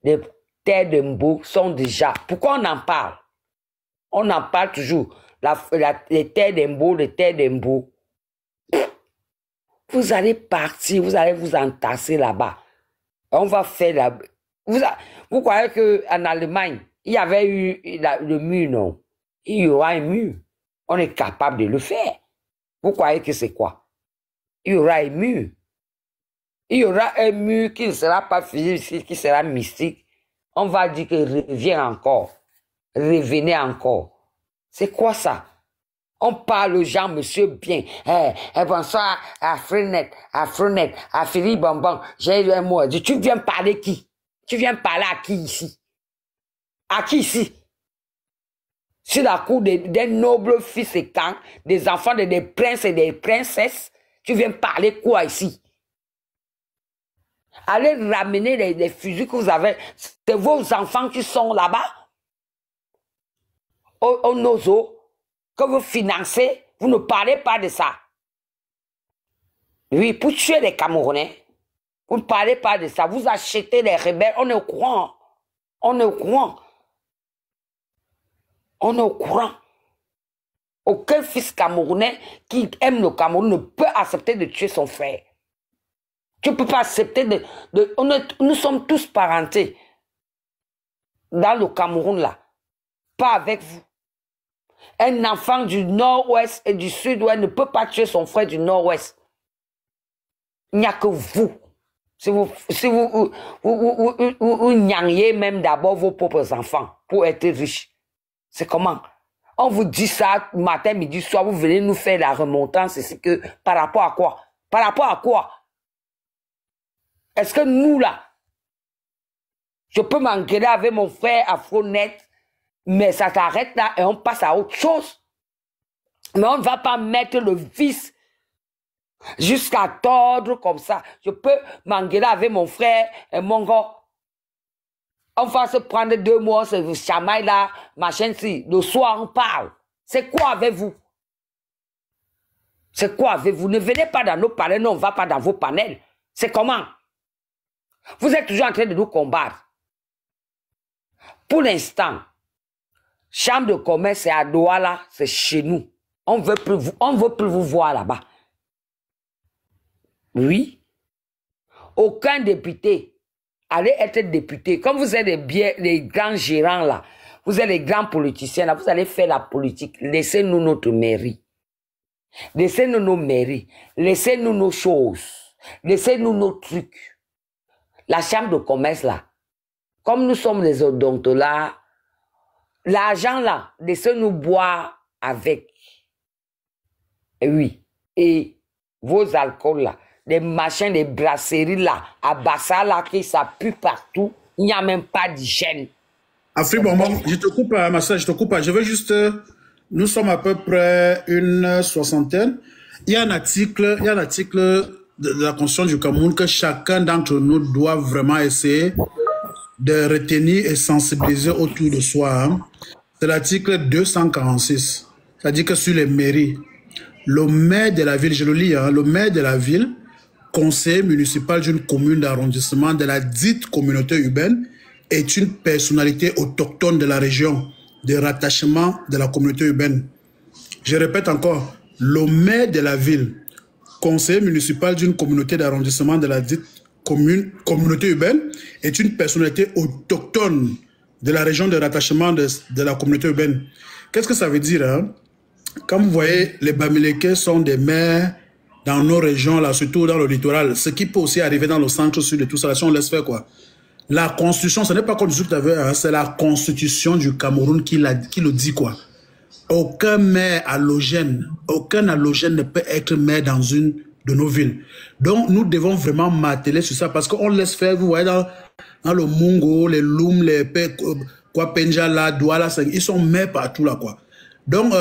Les terres de Mbo sont déjà... Pourquoi on en parle? On en parle toujours. Les terres de Mbo, les terres de Mbo. Vous allez partir, vous allez vous entasser là-bas. On va faire la... Vous croyez qu'en Allemagne, il y avait eu le mur, non? Il y aura un mur. On est capable de le faire. Vous croyez que c'est quoi? Il y aura un mur. Il y aura un mur qui ne sera pas physique, qui sera mystique. On va dire que reviens encore. Revenez encore. C'est quoi ça? On parle aux gens, monsieur bien. Bonsoir, à Frenet, à Philippe Bonbon. J'ai eu un mot. Tu viens parler qui? Tu viens parler à qui ici? À qui ici? Sur la cour des nobles fils et camps, des enfants de des princes et des princesses, tu viens parler quoi ici? Allez ramener les fusils que vous avez. C'est vos enfants qui sont là-bas? Au Nozo, que vous financez, vous ne parlez pas de ça. Oui, pour tuer les Camerounais, vous ne parlez pas de ça. Vous achetez les rebelles, on est au courant. On est au courant. On est au courant. Aucun fils camerounais qui aime le Cameroun ne peut accepter de tuer son frère. Tu ne peux pas accepter nous sommes tous parentés dans le Cameroun là. Pas avec vous. Un enfant du nord-ouest et du sud-ouest ne peut pas tuer son frère du nord-ouest. Il n'y a que vous. Si vous gnangiez même d'abord vos propres enfants pour être riches. C'est comment? On vous dit ça matin, midi, soir, vous venez nous faire la remontance, c'est que par rapport à quoi? Par rapport à quoi? Est-ce que nous, là, je peux m'engueuler avec mon frère Afronet, mais ça s'arrête là et on passe à autre chose? Mais on ne va pas mettre le vice jusqu'à tordre comme ça. Je peux m'engueuler avec mon frère et mon gars. On va se prendre 2 mois, ce chamaille là, machin si. Le soir, on parle. C'est quoi avec vous? C'est quoi avec vous? Ne venez pas dans nos panels, non, on ne va pas dans vos panels. C'est comment? Vous êtes toujours en train de nous combattre. Pour l'instant, chambre de commerce, c'est à Douala, c'est chez nous. On ne veut plus vous voir là-bas. Oui. Aucun député allez être député. Comme vous êtes les grands gérants là, vous êtes les grands politiciens là, vous allez faire la politique. Laissez-nous notre mairie. Laissez-nous nos mairies. Laissez-nous nos choses. Laissez-nous nos trucs. La chambre de commerce là, comme nous sommes les odontologues là, l'argent là, laissez-nous boire avec. Et oui. Et vos alcools là, les machins, les brasseries là, à Bassa là, qui ça pue partout, il n'y a même pas d'hygiène. Afri, bon, je te coupe, Massa, je te coupe. Je veux juste, nous sommes à peu près une soixantaine. Il y a un article de la Constitution du Cameroun que chacun d'entre nous doit vraiment essayer de retenir et sensibiliser autour de soi. Hein. C'est l'article 246. C'est-à-dire que sur les mairies, le maire de la ville, je le lis, hein, le maire de la ville, conseiller municipal d'une commune d'arrondissement de la dite communauté urbaine, est une personnalité autochtone de la région de rattachement de la communauté urbaine. Je répète encore, le maire de la ville, conseiller municipal d'une communauté d'arrondissement de la dite communauté urbaine, est une personnalité autochtone de la région de rattachement de la communauté urbaine. Qu'est-ce que ça veut dire, hein? Comme vous voyez, les Bamileke sont des maires dans nos régions, là, surtout dans le littoral. Ce qui peut aussi arriver dans le centre-sud de tout ça, si on laisse faire quoi. La Constitution, ce n'est pas comme hein, c'est la Constitution du Cameroun qui le dit quoi. Aucun maire allogène ne peut être maire dans une de nos villes. Donc, nous devons vraiment m'atteler sur ça parce qu'on laisse faire, vous voyez, dans le Mungo, les Loum, les Penjala, Douala, ils sont maires partout là quoi. Donc,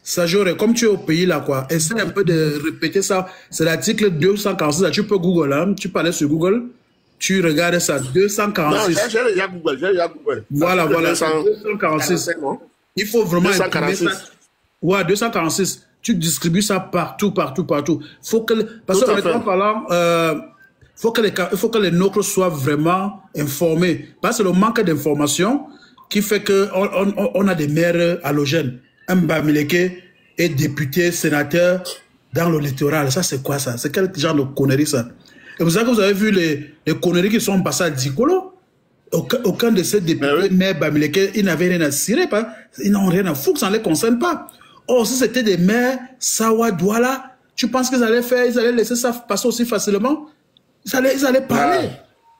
Sajore, comme tu es au pays là quoi, essaie un peu de répéter ça. C'est l'article 246, là, tu peux Google, hein, tu peux aller sur Google, tu regardes ça, 246. Non, j'ai déjà Google. Voilà, 246. Il faut vraiment imprimer ça. Ouais, 246. Tu distribues ça partout. Faut que, parce que honnêtement parlant, faut que les nôtres soient vraiment informés. Parce que le manque d'information qui fait qu'on a des maires allogènes. Un Bamileke est député, sénateur dans le littoral. Ça, c'est quoi ça? C'est quel genre de conneries ça? Et vous savez que vous avez vu les conneries qui sont passées à Dikolo? Aucun de ces députés, maires Bamileke, ils n'avaient rien à cirer, ils n'ont rien à foutre, ça ne les concerne pas. Or, si c'était des maires Sawa, Douala, tu penses qu'ils allaient faire, ils allaient laisser ça passer aussi facilement? Ils allaient parler.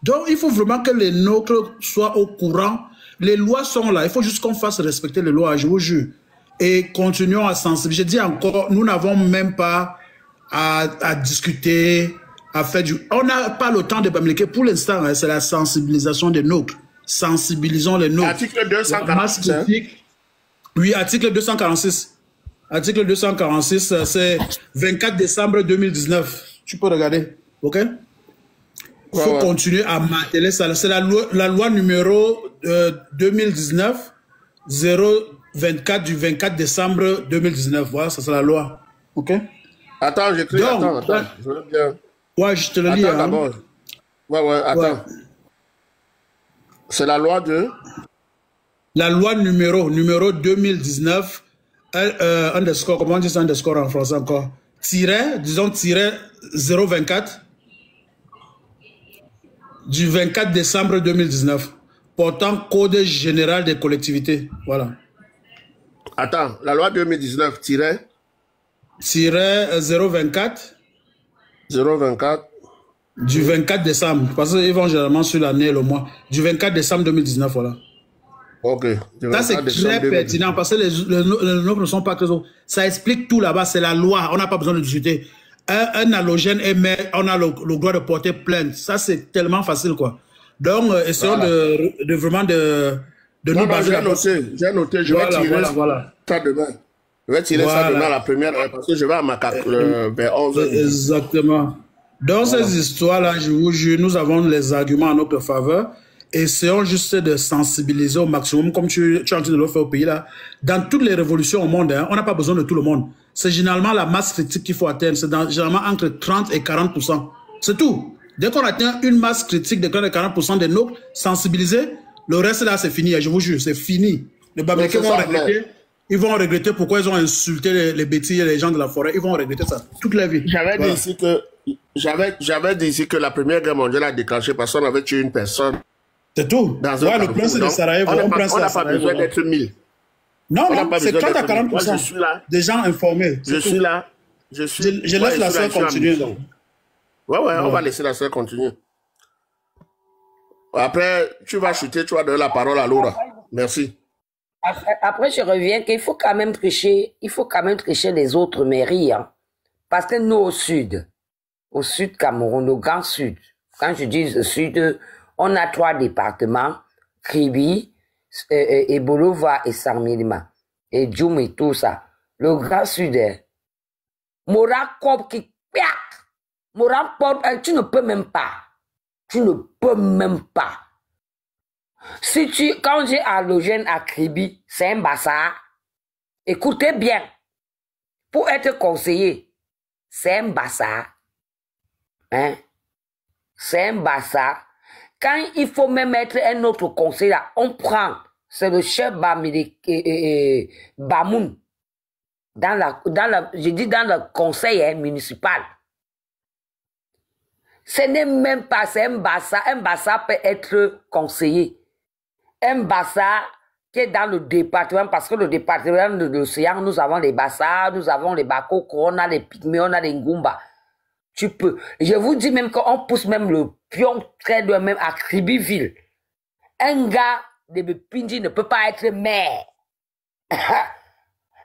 Donc, il faut vraiment que les nôtres soient au courant. Les lois sont là, il faut juste qu'on fasse respecter les lois, je vous jure. Et continuons à sensibiliser. Je dis encore, nous n'avons même pas à discuter, à faire du... On n'a pas le temps de Bamileke. Pour l'instant, hein, c'est la sensibilisation des nôtres. Sensibilisons les nôtres. Article 246. Hein? Oui, article 246. Article 246, c'est 24 décembre 2019. Tu peux regarder, ok? Il faut continuer à marteler ça. C'est la loi numéro 2019 024 du 24 décembre 2019. Voilà, ça c'est la loi. Ok? Attends, j'écris. Attends. Je veux bien. Ouais, je te le lis. Attends d'abord. Ouais, attends. Ouais. C'est la loi de? La loi numéro 2019 underscore, comment on dit ça underscore en français encore? Disons 024 du 24 décembre 2019 portant Code général des collectivités. Voilà. Attends, la loi 2019 024 du 24 décembre, parce qu'ils vont généralement sur l'année et le mois. Du 24 décembre 2019, voilà. Ok. Ça, c'est très pertinent parce que les nombres ne sont pas très hauts. Ça explique tout là-bas. C'est la loi. On n'a pas besoin de discuter. Un allogène émet, on a le droit de porter plainte. Ça, c'est tellement facile, quoi. Donc, essayons de vraiment de nous baser. J'ai noté. Je vais tirer ça demain. Je vais tirer ça demain à la première heure parce que je vais à ma vers 11h. Exactement. Dans ces histoires-là, je vous jure, nous avons les arguments en notre faveur. Essayons juste de sensibiliser au maximum, comme tu es en train de le faire au pays là. Dans toutes les révolutions au monde, on n'a pas besoin de tout le monde. C'est généralement la masse critique qu'il faut atteindre. C'est généralement entre 30 et 40%. C'est tout. Dès qu'on atteint une masse critique de 30 et 40% des nôtres, sensibiliser, le reste là, c'est fini. Je vous jure, c'est fini. Les Bamileke vont regretter. Ils vont regretter pourquoi ils ont insulté les bêtises et les gens de la forêt. Ils vont regretter ça toute la vie. J'avais dit ici que la Première Guerre mondiale a déclenché parce qu'on avait tué une personne. C'est tout. Le prince de Sarajevo. On n'a pas besoin d'être 1000. Non, c'est 30 à 40% des gens informés. Je suis là. Je laisse la sœur continuer. Ouais, on va laisser la sœur continuer. Après, tu vas chuter, tu vas donner la parole à Laura. Merci. Après, je reviens qu'il faut quand même tricher. Il faut quand même tricher les autres mairies. Hein. Parce que nous, au sud Cameroun, au Grand Sud, quand je dis le sud, on a 3 départements, Kribi, Ebolova et Sarmilima, et Djoum et tout ça. Le Grand Sud est Morakop qui piac. Morakop, tu ne peux même pas. Tu ne peux même pas. Quand j'ai allogène à Kribi, c'est un bazar. Écoutez bien. Pour être conseiller, c'est un bazar. Hein? C'est un bazar. Quand il faut même mettre un autre conseiller là, on prend, c'est le chef Bamoun, je dis dans le conseil municipal. Ce n'est même pas, c'est un bazar. Un bazar peut être conseiller. Un bazar qui est dans le département, parce que le département de l'océan, nous avons les bazars, nous avons les bakoko, on a les pygmées, on a les ngumba. Tu peux. Je vous dis même qu'on pousse même le pion très loin, même à Kribiville. Un gars de Bepindi ne peut pas être maire.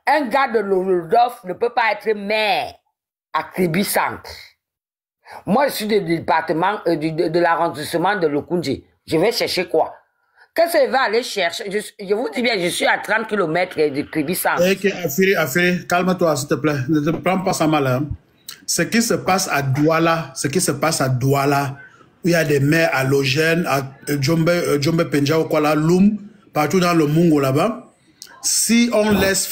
Un gars de Lolodof ne peut pas être maire à Kribi Centre. Moi, je suis du département de l'arrondissement de Lokunji. Je vais chercher quoi? Qu'est-ce que je vais aller chercher? Je vous dis bien, je suis à 30 km de Kribi Centre. Afiri, calme-toi, s'il te plaît. Ne te prends pas ça mal. Hein? Ce qui se passe à Douala, où il y a des maires halogènes, à Djombe Penja ou Kuala Loum, partout dans le Mungo là-bas. Si on laisse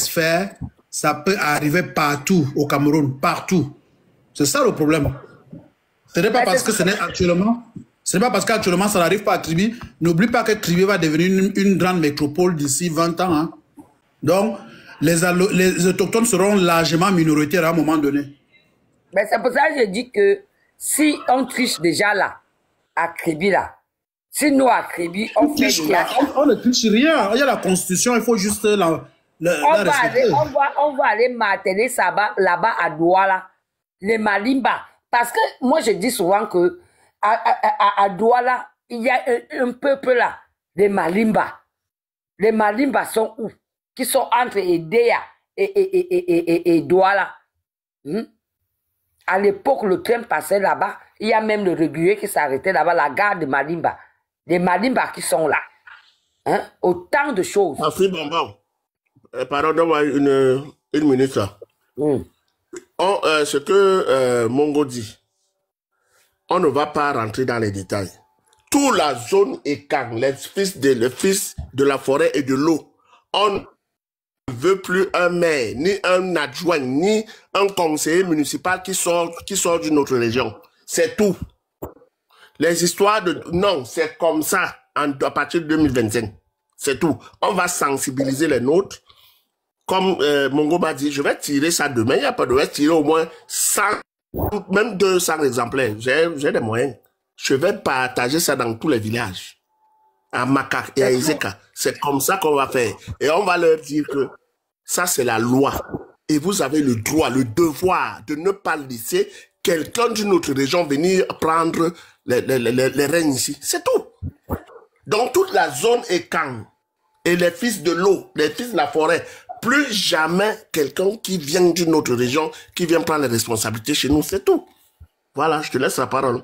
faire, ça peut arriver partout au Cameroun, partout. C'est ça le problème. Ce n'est pas parce que actuellement ça n'arrive pas à Kribi. N'oublie pas que Kribi va devenir une grande métropole d'ici 20 ans. Hein. Donc, les autochtones seront largement minoritaires à un moment donné. Mais c'est pour ça que je dis que si on triche déjà là, à Kribi là, si nous à Kribi, on fait on ne triche rien. Il y a la constitution, il faut juste la respecter. On va aller marteler là-bas à Douala, les Malimba. Parce que moi je dis souvent que à Douala, il y a un peuple là, les Malimba. Les Malimba sont où? Qui sont entre Edea et Douala. À l'époque, le train passait là-bas. Il y a même le régulier qui s'arrêtait là-bas, la gare de Malimba. Les Malimba qui sont là. Hein? Autant de choses. Merci, bonbon. Pardon, donne-moi une minute là. Ce que Mongo dit, on ne va pas rentrer dans les détails. Toute la zone Ekang, les fils de la forêt et de l'eau, on ne veut plus un maire, ni un adjoint, ni un conseiller municipal qui sort d'une autre région. C'est tout. Les histoires de... Non, c'est comme ça à partir de 2025. C'est tout. On va sensibiliser les nôtres. Comme Mongo m'a dit, je vais tirer ça demain. Il n'y a pas de... Je vais tirer au moins 100, même 200 exemplaires. J'ai des moyens. Je vais partager ça dans tous les villages. À Makak et à Izeka. C'est comme ça qu'on va faire. Et on va leur dire que ça, c'est la loi. Et vous avez le droit, le devoir de ne pas laisser quelqu'un d'une autre région venir prendre les règnes ici. C'est tout. Donc toute la zone est calme. Et les fils de l'eau, les fils de la forêt, plus jamais quelqu'un qui vient d'une autre région, qui vient prendre les responsabilités chez nous, c'est tout. Voilà, je te laisse la parole.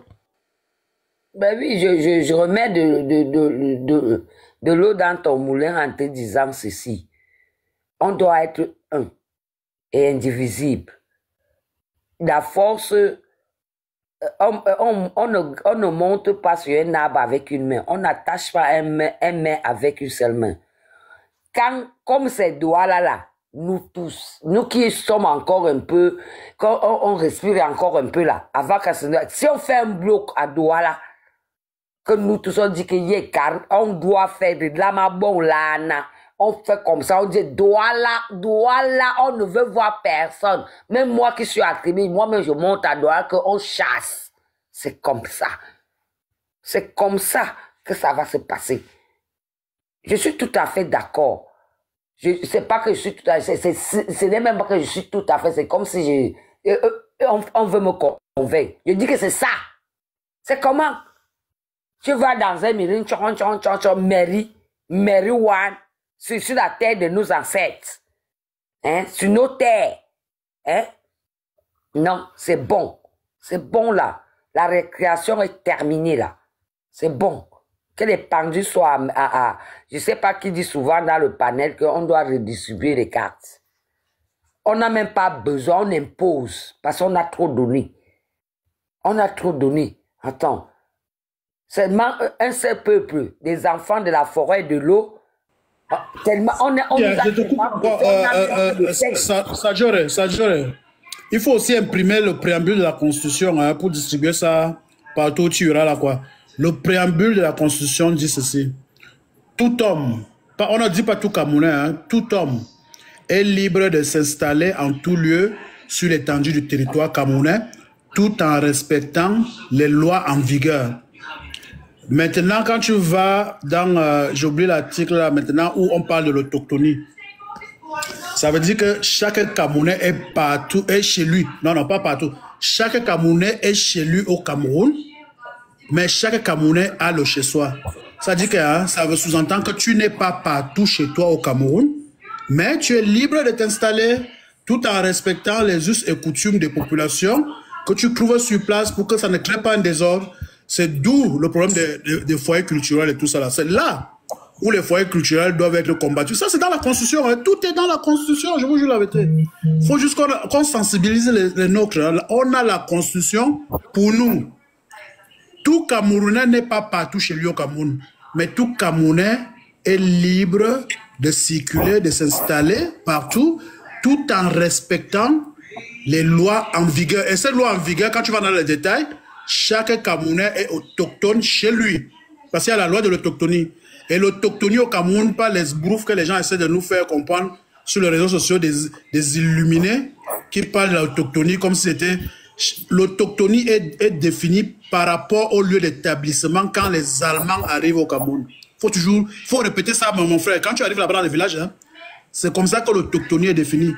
Ben oui, je remets de l'eau dans ton moulin en te disant ceci. On doit être un et indivisible. La force, on ne monte pas sur un arbre avec une main. On n'attache pas un main avec une seule main. Comme ces doigts-là, nous tous, nous qui sommes encore un peu, quand on respire encore un peu là, avant que si on fait un bloc à doigts là, que nous tous on dit on doit faire de la mabon là, on fait comme ça, on dit doigt là, on ne veut voir personne. Même moi qui suis attribué, moi-même je monte à doigt qu'on chasse. C'est comme ça. C'est comme ça que ça va se passer. Je suis tout à fait d'accord. Je sais pas que je suis tout à fait, ce n'est même pas que je suis tout à fait, c'est comme si on veut me convaincre. Je dis que c'est ça. C'est comment? Tu vas dans un mairie, mairie one, sur la terre de nos ancêtres. Hein? Sur nos terres. Hein? Non, c'est bon. C'est bon là. La récréation est terminée là. C'est bon. Que les pendus soient je ne sais pas qui dit souvent dans le panel qu'on doit redistribuer les cartes. On n'a même pas besoin, on impose, parce qu'on a trop donné. On a trop donné. Attends. Seulement un seul peuple, des enfants de la forêt et de l'eau, tellement Sajore, il faut aussi imprimer le préambule de la Constitution hein, pour distribuer ça partout où tu iras là quoi. Le préambule de la Constitution dit ceci. Tout homme, on ne dit pas tout Camerounais, hein, tout homme est libre de s'installer en tout lieu sur l'étendue du territoire camerounais tout en respectant les lois en vigueur. Maintenant, quand tu vas dans, j'ai oublié l'article là maintenant, où on parle de l'autochtonie, ça veut dire que chaque Camerounais est partout, est chez lui. Non, non, pas partout. Chaque Camerounais est chez lui au Cameroun. Mais chaque Camerounais a le chez-soi. Ça dit que hein, ça veut sous-entendre que tu n'es pas partout chez toi au Cameroun, mais tu es libre de t'installer tout en respectant les us et coutumes des populations que tu trouves sur place pour que ça ne crée pas un désordre. C'est d'où le problème des foyers culturels et tout ça. C'est là où les foyers culturels doivent être combattus. Ça, c'est dans la Constitution. Hein. Tout est dans la Constitution, je vous jure la vérité. Il faut juste qu'on sensibilise les nôtres. Hein. On a la Constitution pour nous. Tout Camerounais n'est pas partout chez lui au Cameroun, mais tout Camerounais est libre de circuler, de s'installer partout, tout en respectant les lois en vigueur. Et ces lois en vigueur, quand tu vas dans les détails, chaque Camerounais est autochtone chez lui, parce qu'il y a la loi de l'autochtonie. Et l'autochtonie au Cameroun, pas les broufs que les gens essaient de nous faire comprendre sur les réseaux sociaux des illuminés qui parlent de l'autochtonie comme si c'était... L'autochtonie est définie par rapport au lieu d'établissement quand les Allemands arrivent au Cameroun. Faut répéter ça, mon frère. Quand tu arrives là-bas dans les villages, hein, c'est comme ça que l'autochtonie est définie.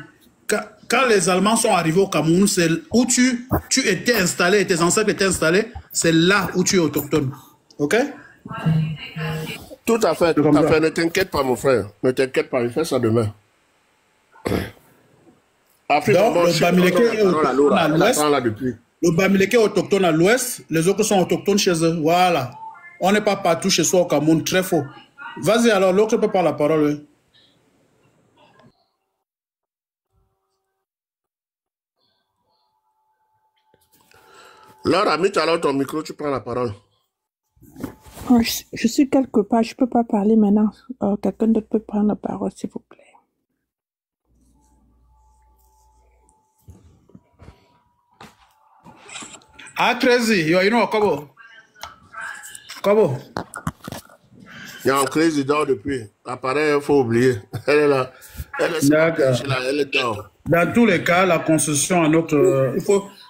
Quand les Allemands sont arrivés au Cameroun, c'est où tu étais installé, tes ancêtres étaient installés, c'est là où tu es autochtone. Ok? Tout à fait, tout à fait. Ne t'inquiète pas, mon frère. Ne t'inquiète pas, je fais ça demain. Afrique, donc, le Bamileke est autochtone à l'ouest. Le Bamileke est autochtone à l'ouest. Les autres sont autochtones chez eux. Voilà. On n'est pas partout chez soi au Cameroun. Très faux. Vas-y alors, l'autre peut prendre la parole. Hein. Laura, mets alors ton micro, tu prends la parole. Oh, je suis quelque part, je ne peux pas parler maintenant. Quelqu'un d'autre peut prendre la parole, s'il vous plaît. Ah, crazy. You know, Kobo. Il y a un crazy dehors depuis. L'appareil, il faut oublier. Elle est là. Elle est dehors. Dans tous les cas, la Constitution a notre...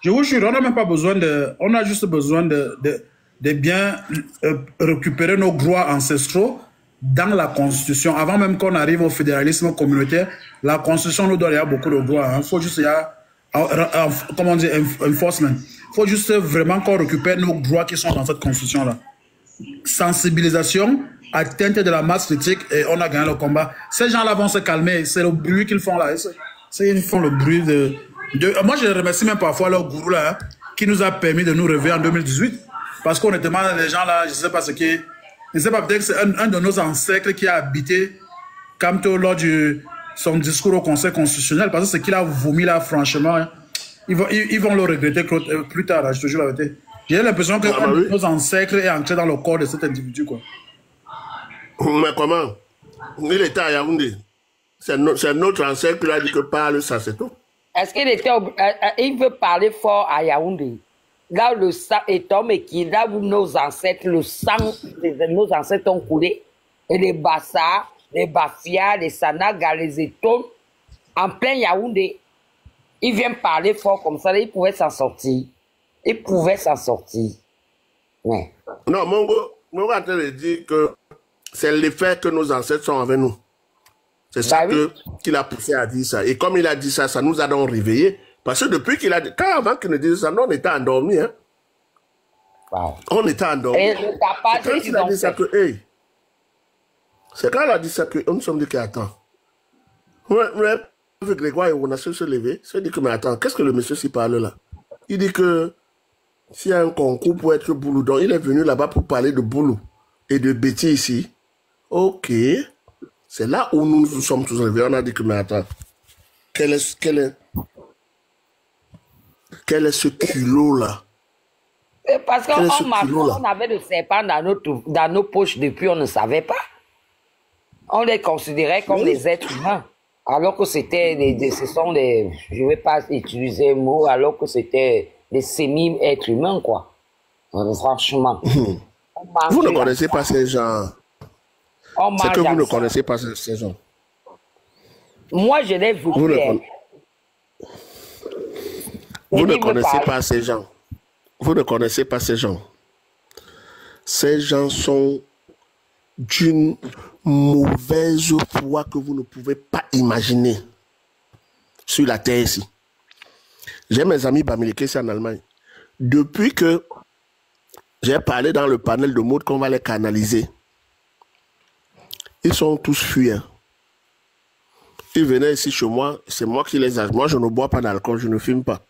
je vous jure, on n'a même pas besoin de... On a juste besoin de bien récupérer nos droits ancestraux dans la Constitution. Avant même qu'on arrive au fédéralisme communautaire, la Constitution nous donne beaucoup de droits. Il faut juste... comment on dit, enforcement. Il faut juste vraiment qu'on récupère nos droits qui sont dans cette constitution-là. Sensibilisation atteinte de la masse critique et on a gagné le combat. Ces gens-là vont se calmer. C'est le bruit qu'ils font là. Ils font le bruit de... Moi, je remercie même parfois leur gourou là, hein, qui nous a permis de nous réveiller en 2018. Parce qu'honnêtement, les gens là, je ne sais pas ce qui est... Je ne sais pas, peut-être que c'est un de nos ancêtres qui a habité Kamto lors de son discours au Conseil constitutionnel. Parce que ce qu'il a vomi là, franchement, hein, ils vont le regretter plus tard, là, je te jure la vérité. J'ai l'impression que nos ancêtres est entré dans le corps de cet individu, quoi. Mais comment? Il était à Yaoundé. C'est notre ancêtre qui a dit que parle ça, c'est tout. Est-ce qu'il était... il veut parler fort à Yaoundé. Là où le sang est homme et qui, là où nos ancêtres, le sang de nos ancêtres ont coulé, et les Bassa, les Bafia, les Sanaga, les Étones, en plein Yaoundé, ils viennent parler fort comme ça, ils pouvaient s'en sortir. Ils pouvaient s'en sortir. Ouais. Non, mon gars te dit que c'est l'effet que nos ancêtres sont avec nous. C'est ça qu'il a poussé à dire ça. Et comme il a dit ça, ça nous a donc réveillés. Parce que depuis qu'il a dit, avant qu'il ne dise ça, nous, on était endormis. Hein. Wow. On était endormis. Et le tapage, quand il a dit ça que, hey, c'est quand il a dit ça que, nous sommes dit qu'attends. Ouais, Grégoire et Wonasio se lever, se dit que, mais attends, qu'est-ce que le monsieur s'y parle là? Il dit que, s'il y a un concours pour être boulou, donc il est venu là-bas pour parler de boulou et de bêtises ici. Ok. C'est là où nous nous sommes tous levés. On a dit que, mais attends, quel est ce culot-là? Parce qu'on avait le serpent dans nos poches depuis, on ne savait pas. On les considérait comme des êtres humains. Alors que c'était ce sont des, je ne vais pas utiliser le mot, alors que c'était des semi-êtres humains, quoi. Franchement. Vous ne connaissez pas ces gens. C'est que vous ne connaissez pas ces gens. Moi, je l'ai vu. Vous ne connaissez pas ces gens. Vous ne connaissez pas ces gens. Ces gens sont d'une mauvaise foi que vous ne pouvez pas imaginer sur la terre ici. J'ai mes amis bamileke ici en Allemagne. Depuis que j'ai parlé dans le panel de mode qu'on va les canaliser, ils sont tous fuis. Ils venaient ici chez moi, c'est moi qui les ai. Moi, je ne bois pas d'alcool, je ne fume pas.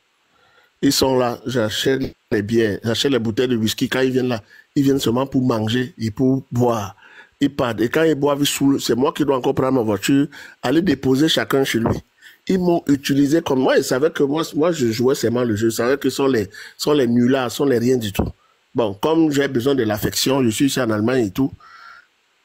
Ils sont là, j'achète les bières, j'achète les bouteilles de whisky. Quand ils viennent là, ils viennent seulement pour manger et pour boire. Ils partent. Et quand ils boivent, c'est moi qui dois encore prendre ma voiture, aller déposer chacun chez lui. Ils m'ont utilisé comme moi. Ils savaient que moi je jouais seulement le jeu. Ils savaient que sont les nullards, sont les rien du tout. Bon, comme j'ai besoin de l'affection, je suis ici en Allemagne et tout.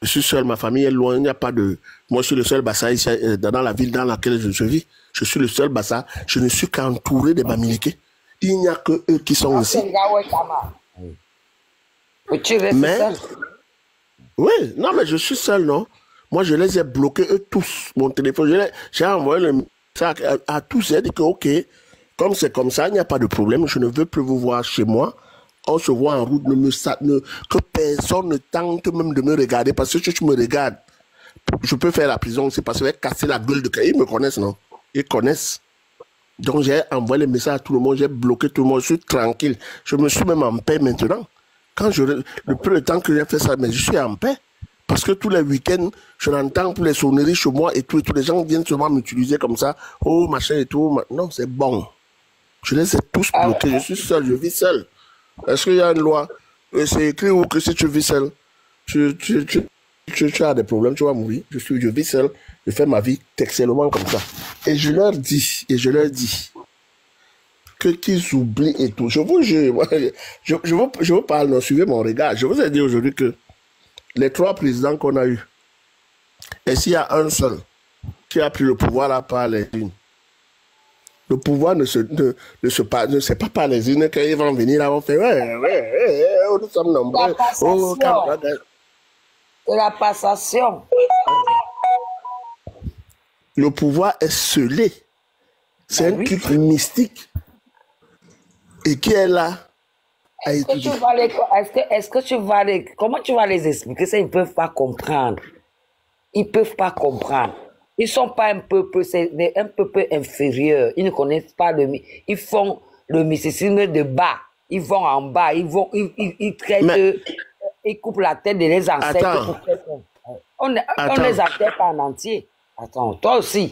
Je suis seul, ma famille est loin, il n'y a pas de... Moi, je suis le seul Bassa ici, dans la ville dans laquelle je vis. Je suis le seul Bassa. Je ne suis qu'entouré de Bamileke. Il n'y a que eux qui sont ici. Mais... Oui, non, mais je suis seul, non? Moi, je les ai bloqués, eux tous, mon téléphone. J'ai envoyé le message à tous. J'ai dit que, OK, comme c'est comme ça, il n'y a pas de problème. Je ne veux plus vous voir chez moi. On se voit en route, que personne ne tente même de me regarder parce que si tu me regardes, je peux faire la prison aussi parce que je vais casser la gueule de quelqu'un. Ils me connaissent, non? Ils connaissent. Donc j'ai envoyé les messages à tout le monde, j'ai bloqué tout le monde, je suis tranquille. Je me suis même en paix maintenant. Le peu de temps que j'ai fait ça, mais je suis en paix. Parce que tous les week-ends, je l'entends pour les sonneries chez moi et tous les gens viennent seulement m'utiliser comme ça. Oh, machin et tout. Non, c'est bon. Je les ai tous bloqués. Je suis seul, je vis seul. Est-ce qu'il y a une loi? C'est écrit où que si tu vis seul, tu as des problèmes, tu vas mourir. Je vis seul, je fais ma vie textuellement comme ça. Et je leur dis qu'ils oublient et tout. Je vous jure, je vous parle, non, suivez mon regard. Je vous ai dit aujourd'hui que les 3 présidents qu'on a eus, et s'il y a un seul qui a pris le pouvoir là par les unes, le pouvoir ne c'est pas par les unes qu'ils vont venir là, on fait nous sommes nombreux. C'est la passation. Le pouvoir est scellé. C'est un truc mystique. Et qui est là à étudier. Comment tu vas les expliquer ça? Ils ne peuvent pas comprendre. Ils ne peuvent pas comprendre. Ils ne sont pas un peuple inférieur. Ils ne connaissent pas ils font le mysticisme de bas. Ils vont en bas. Ils traitent ils coupent la tête de les ancêtres. Attends. On les enterre pas en entier. Attends, toi aussi.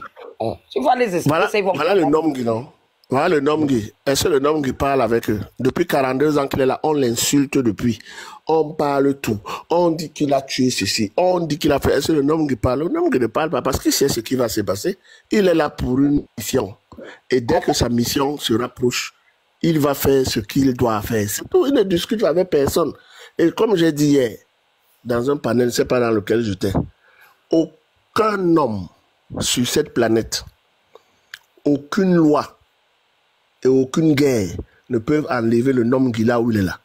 Tu vas les expliquer. Voilà le Nomgui, non? Voilà le Nomgui. Est-ce que le Nomgui parle avec eux? Depuis 42 ans qu'il est là, on l'insulte depuis. On parle tout. On dit qu'il a tué ceci. On dit qu'il a fait. Est-ce que le Nomgui parle? Le Nomgui ne parle pas parce qu'il sait ce qui va se passer. Il est là pour une mission. Et dès que sa mission se rapproche, il va faire ce qu'il doit faire. C'est tout. Il ne discute avec personne. Et comme j'ai dit hier, dans un panel, c'est pas dans lequel j'étais, aucun homme sur cette planète, aucune loi et aucune guerre ne peuvent enlever le Nomgui là où il est là.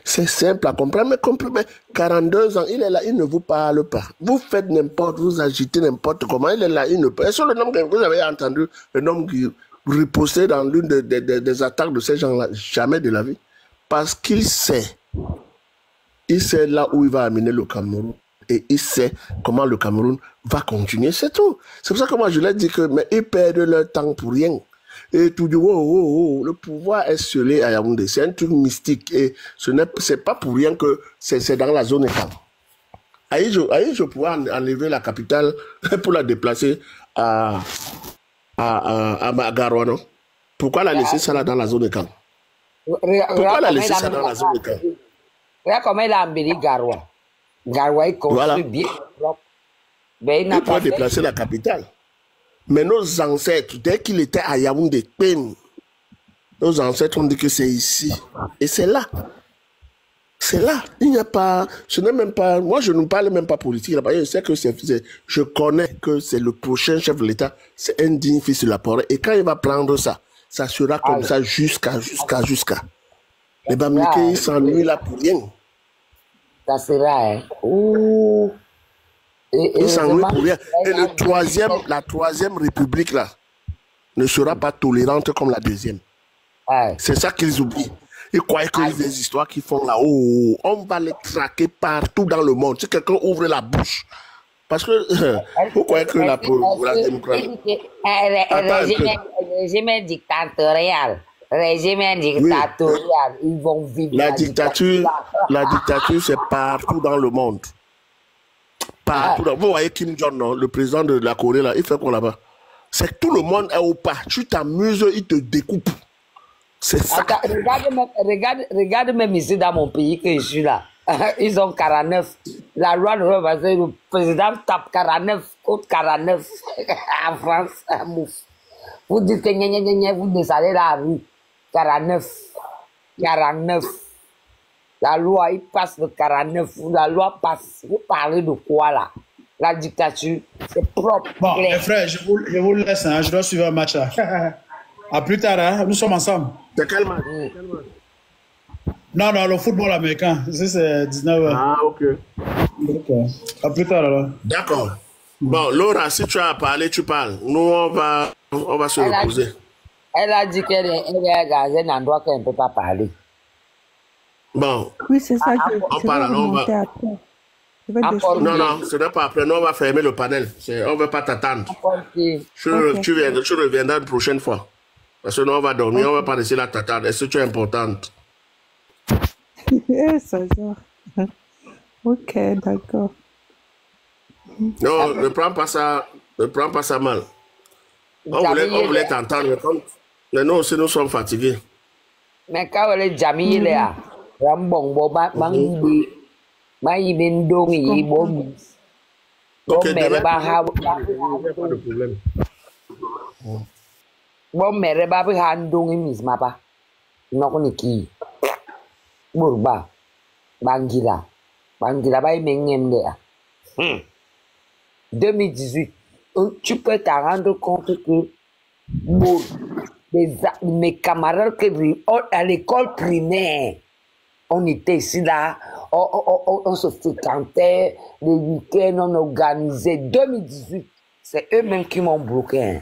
C'est simple à comprendre, mais comprenez, 42 ans, il est là, il ne vous parle pas. Vous faites n'importe, vous agitez n'importe comment, il est là, il ne peut. Et sur le Nomgui, vous avez entendu le Nomgui riposter dans l'une des attaques de ces gens-là, jamais de la vie. Parce qu'il sait là où il va amener le Cameroun. Et il sait comment le Cameroun va continuer, c'est tout. C'est pour ça que moi je leur dis que mais ils perdent leur temps pour rien. Et tout dit, le pouvoir est scellé à Yaoundé. C'est un truc mystique. Et c'est pas pour rien que c'est dans la zone état. Aïe, je pourrais enlever la capitale pour la déplacer à Garoua, non? Pourquoi la laisser ça là dans la zone état? Pourquoi la laisser ça dans la zone état? Regarde comment il a embelli Garoua. Garoua est construit bien propre. Mais il peut déplacer la capitale. Mais nos ancêtres, dès qu'il était à Yaoundé, nos ancêtres ont dit que c'est ici. Et c'est là. C'est là. Il n'y a pas... Ce n'est même pas... Moi, je ne parle même pas politique. Là-bas. Je sais que je connais que c'est le prochain chef de l'État. C'est un digne fils de la forêt. Et quand il va prendre ça, ça sera comme ça jusqu'à. Les Bamileke, ils s'ennuient là pour rien. Ça sera, hein. Ouh. Ils s'ennuient pour rien. Et la troisième république, là, ne sera pas tolérante comme la deuxième. C'est ça qu'ils oublient. Ils croient que les histoires qu'ils font là-haut, on va les traquer partout dans le monde. Si quelqu'un ouvre la bouche, parce que vous croyez que la démocratie... Régime dictatorial. Régime dictatorial. Ils vont vivre la dictature, c'est partout dans le monde. Partout. Vous voyez Kim Jong-un, le président de la Corée, là, il fait quoi là-bas? C'est que tout le monde est au pas. Tu t'amuses, il te découpe. C'est ça. Attends, regarde même ici dans mon pays que je suis là. Ils ont 49. La loi ne veut pas dire le président tape 49 contre 49 en France. Vous dites que vous descendez la rue. 49. La loi, il passe le 49. La loi passe. Vous parlez de quoi là? La dictature, c'est propre. Bon, les frères, je vous laisse. Hein, je dois suivre un match là. À plus tard, hein, nous sommes ensemble. C'est quel match? Non, le football américain. Ici, c'est 19h. Ah, ok. D'accord. À plus tard alors. D'accord. Bon, Laura, si tu as à parler, tu parles. Nous, on va se reposer. Elle a dit qu'elle est dans un endroit qu'elle ne peut pas parler. Bon. Oui, c'est ça que on parle alors, on va. Non, ce n'est pas après. Nous, on va fermer le panel. On ne va pas t'attendre. Tu reviendras une prochaine fois. Parce que nous, on va dormir, on ne va pas laisser la t'attendre. Est-ce que tu es importante? Ça genre. Ok, d'accord. Non, ne prends pas ça mal. On voulait t'entendre. Mais nous aussi, nous sommes fatigués. Mais quand on est Jamie, il est là. Ok, pas de problème. Bon, mais ba bi handong mis mapa. Non ni ki. Burba. Bangila ba mengem de. 2018. Tu peux te rendre compte que mes camarades à l'école primaire, on était ici là, on se fréquentait, les week-ends, on organisait. 2018, c'est eux-mêmes qui m'ont bloqué. Hein.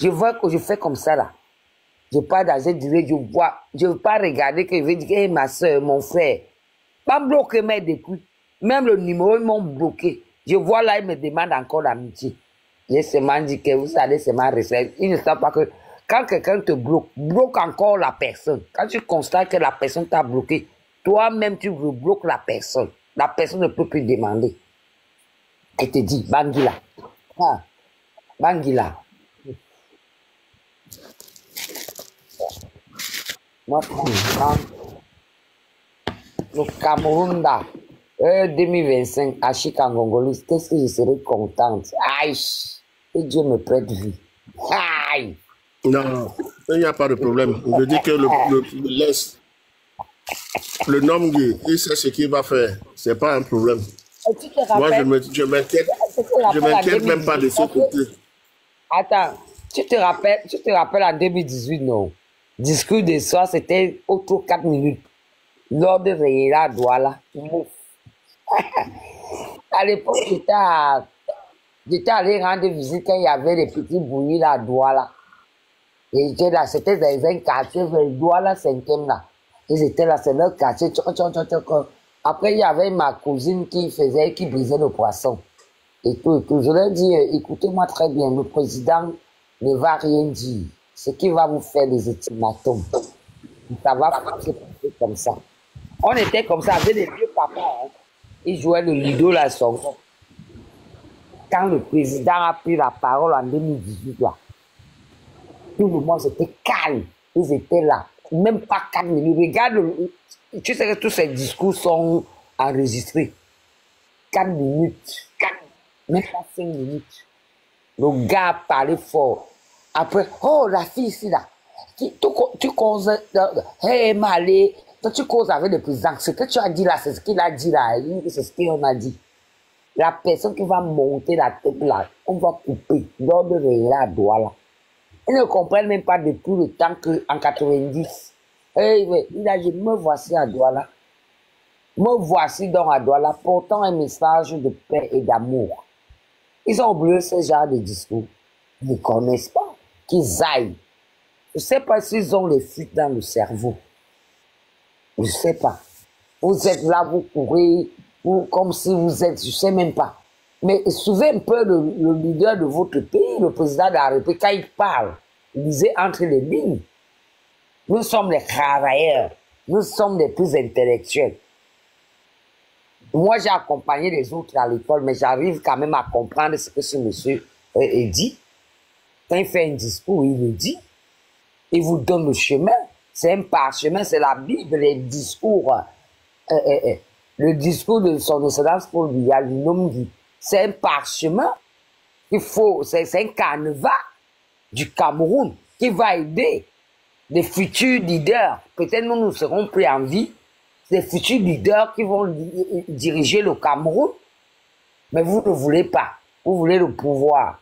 Je vois que je fais comme ça là. Je pars dans cette durée, je ne veux pas regarder que je vais dire, hey, ma soeur, mon frère, pas bloqué, mais depuis. Même le numéro, ils m'ont bloqué. Je vois là, ils me demandent encore l'amitié. J'ai seulement dit que vous allez seulement rester. Ils ne savent pas que quand quelqu'un te bloque encore la personne. Quand tu constates que la personne t'a bloqué, toi-même, tu bloques la personne. La personne ne peut plus demander. Elle te dit, Bangila. Ah, Bangila. Moi, franchement, le Cameroun, là, 2025, à Chikangongolis, qu'est-ce que je serais contente? Aïe, que Dieu me prête vie. Aïe. Non, il n'y a pas de problème. Je dis que l'Est, le Nomgui, il sait ce qu'il va faire. Ce n'est pas un problème. Tu te rappelles, Moi, je m'inquiète même pas de ce côté. Attends, tu te rappelles en 2018, non? Discours de soir, c'était autour de 4 minutes. Lors de Réla Douala. À l'époque, j'étais allé rendre visite quand il y avait des petits bouillis là à Douala. Et j'étais là, c'était dans un quartier, vers Douala 5e là. Ils étaient là, c'est leur quartier. Après, il y avait ma cousine qui brisait le poisson. Et tout, et tout. Je leur dis, écoutez-moi très bien, le président ne va rien dire. Ce qui va vous faire des ultimatums. Ça va passer comme ça. On était comme ça, avec des vieux papas. Hein. Ils jouaient le Ludo là, son. Quand le président a pris la parole en 2018, là, tout le monde était calme. Ils étaient là. Même pas 4 minutes. Regarde, tu sais que tous ces discours sont enregistrés. 4 minutes. Même pas 5 minutes. Le gars parlait fort. Après, oh, la fille ici, là. Tu causes, hey, Malé, tu causes avec le président. Ce que tu as dit là, c'est ce qu'il a dit là. C'est ce qu'on a dit. La personne qui va monter la tête là, on va couper. Lors de la doigt là. Ils ne comprennent même pas depuis le temps qu'en 90. Hey, il a dit, me voici à Douala. Me voici donc à Douala, portant un message de paix et d'amour. Ils ont oublié ce genre de discours. Ils ne connaissent pas. Qu'ils aillent. Je ne sais pas s'ils ont les fuites dans le cerveau. Je ne sais pas. Vous êtes là, vous courez, comme si vous êtes, je ne sais même pas. Mais suivez un peu le leader de votre pays, le président de la République, quand il parle, il disait entre les lignes. Nous sommes les travailleurs. Nous sommes les plus intellectuels. Moi, j'ai accompagné les autres à l'école, mais j'arrive quand même à comprendre ce que ce monsieur dit. Quand il fait un discours, il le dit. Il vous donne le chemin. C'est un parchemin, c'est la Bible, les discours. Le discours de son excellence Paul Biya, lui-même, c'est un parchemin. C'est un canevas du Cameroun qui va aider les futurs leaders. Peut-être nous serons plus en vie. Les futurs leaders qui vont diriger le Cameroun. Mais vous ne voulez pas. Vous voulez le pouvoir.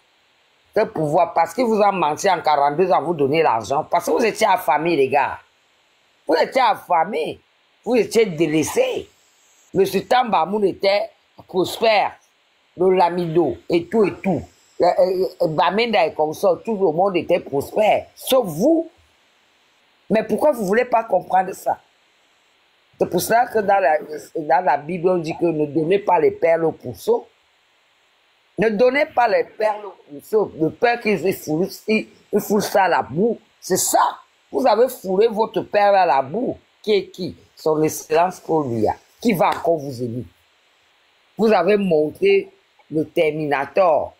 Le pouvoir, parce que vous en menti en 42 ans, vous donnez l'argent. Parce que vous étiez affamés, les gars. Vous étiez affamés. Vous étiez délaissés. M. Tambamoun était prospère. Le Lamido et tout et tout. Bamenda et comme ça, tout le monde était prospère. Sauf vous. Mais pourquoi vous ne voulez pas comprendre ça? C'est pour cela que dans la Bible, on dit que ne donnez pas les perles aux pourceaux. Ne donnez pas les perles aux pourceaux. Le père qui foule ça à la boue. C'est ça. Vous avez foulé votre père à la boue. Qui est qui? Son excellence Paul Biya. Qui va encore vous aimer? Vous avez montré le Terminator.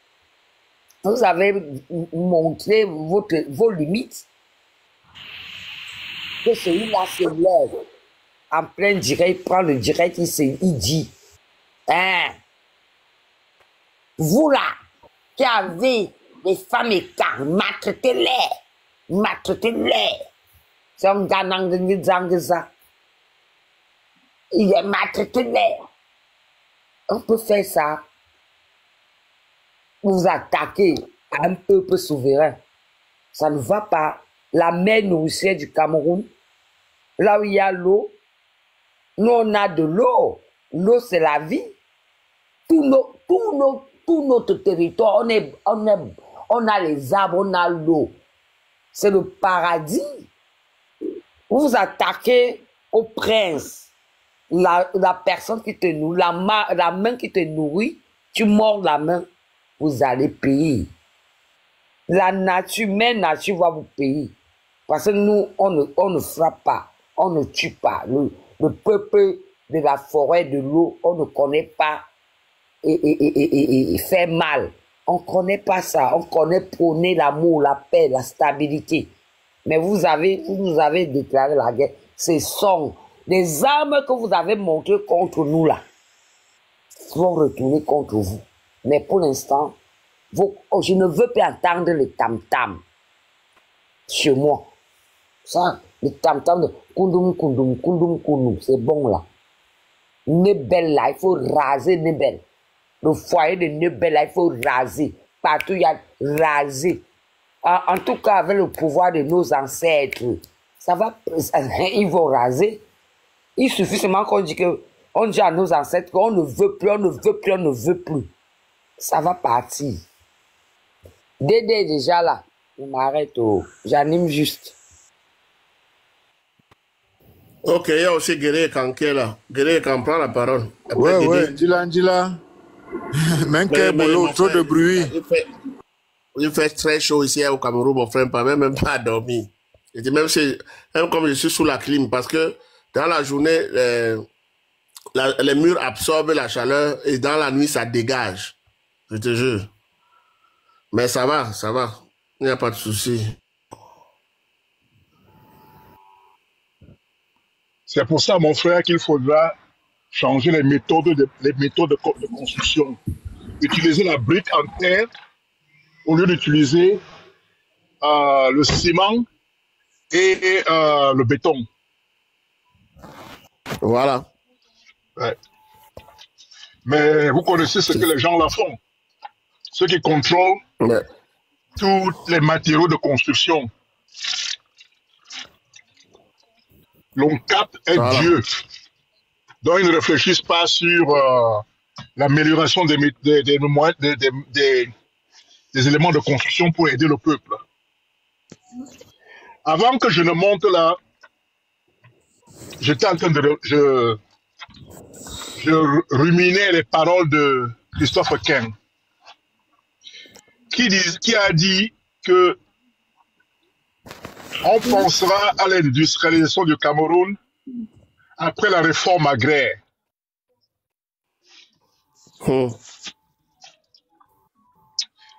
Vous avez montré vos limites. Que celui-là se lève en plein direct, prend le direct, il dit, hein, vous là, qui avez des femmes écartes, maltraitez-les. C'est un gagnant de Nizangaza. Il est maltraité-les. On peut faire ça. Vous attaquez un peuple souverain. Ça ne va pas. La mer nourricière du Cameroun, là où il y a l'eau, nous on a de l'eau. L'eau c'est la vie. Tout notre territoire, on a les arbres, on a l'eau. C'est le paradis. Vous attaquez au prince, la personne qui te nourrit, la main qui te nourrit, tu mords la main, vous allez payer. La nature, même nature va vous payer. Parce que nous, on ne frappe pas, on ne tue pas. Le peuple de la forêt, de l'eau, on ne connaît pas et faire mal. On ne connaît pas ça. On connaît prôner l'amour, la paix, la stabilité. Mais vous nous avez déclaré la guerre. Ce sont des armes que vous avez montrées contre nous là. Vont retourner contre vous. Mais pour l'instant, je ne veux pas entendre les tam-tam chez moi. Ça, les tam-tam de kundum, kundum, kundum, kundum, c'est bon là. Nebel là, il faut raser Nebel. Le foyer de Nebel là, il faut raser. Partout, il y a raser. En tout cas, avec le pouvoir de nos ancêtres, ça va, ils vont raser. Il suffit seulement qu'on dit à nos ancêtres qu'on ne veut plus, on ne veut plus, on ne veut plus. Ça va partir. Dédé déjà là. Je m'arrête, j'anime juste. Ok, il y a aussi Guerrier Kanké là. Guerrier Kan prend la parole. Après, Ouais, Dila. Menke Bolo, trop de bruit. Il fait très chaud ici au Cameroun, mon frère, même pas dormir. Et même comme je suis sous la clim, parce que dans la journée, les murs absorbent la chaleur et dans la nuit, ça dégage. Je te jure. Mais ça va. Il n'y a pas de souci. C'est pour ça, mon frère, qu'il faudra changer les méthodes de construction. Utiliser la brique en terre au lieu d'utiliser le ciment et le béton. Voilà. Ouais. Mais vous connaissez ce que les gens là font. Ceux qui contrôlent tous les matériaux de construction. L'ONCAP est Dieu. Donc ils ne réfléchissent pas sur l'amélioration des éléments de construction pour aider le peuple. Avant que je ne monte là, j'étais en train de... Je ruminais les paroles de Christophe Keng, qui a dit que on pensera à l'industrialisation du Cameroun après la réforme agraire.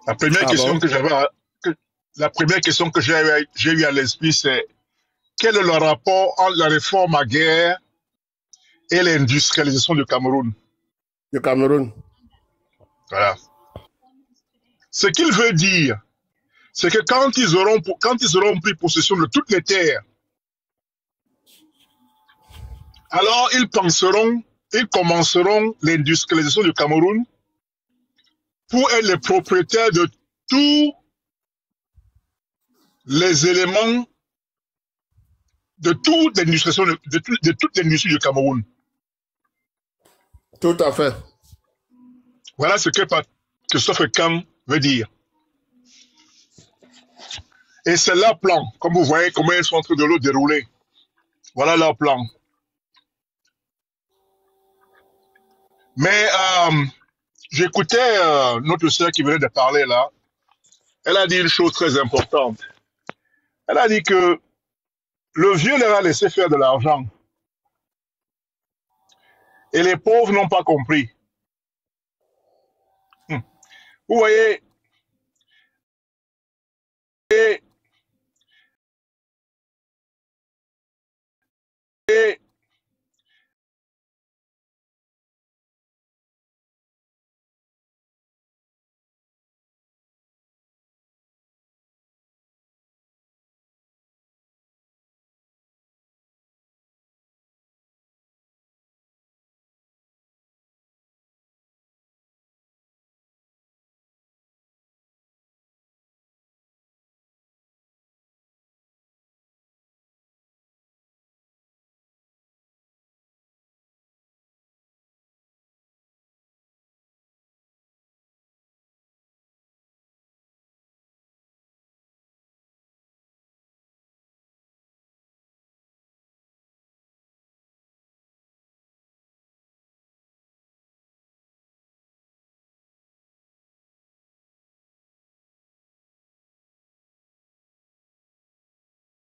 La première question que j'ai eu à l'esprit, c'est quel est le rapport entre la réforme agraire et l'industrialisation du Cameroun? Voilà. Ce qu'il veut dire, c'est que quand ils auront pris possession de toutes les terres, alors ils commenceront l'industrialisation du Cameroun pour être les propriétaires de tous les éléments de toute l'industrie du Cameroun. Tout à fait. Voilà ce que Christophe Keng veut dire. Et c'est leur plan. Comme vous voyez comment ils sont en train de le dérouler. Voilà leur plan. Mais j'écoutais notre sœur qui venait de parler là. Elle a dit une chose très importante. Elle a dit que le vieux leur a laissé faire de l'argent. Et les pauvres n'ont pas compris. Vous voyez, et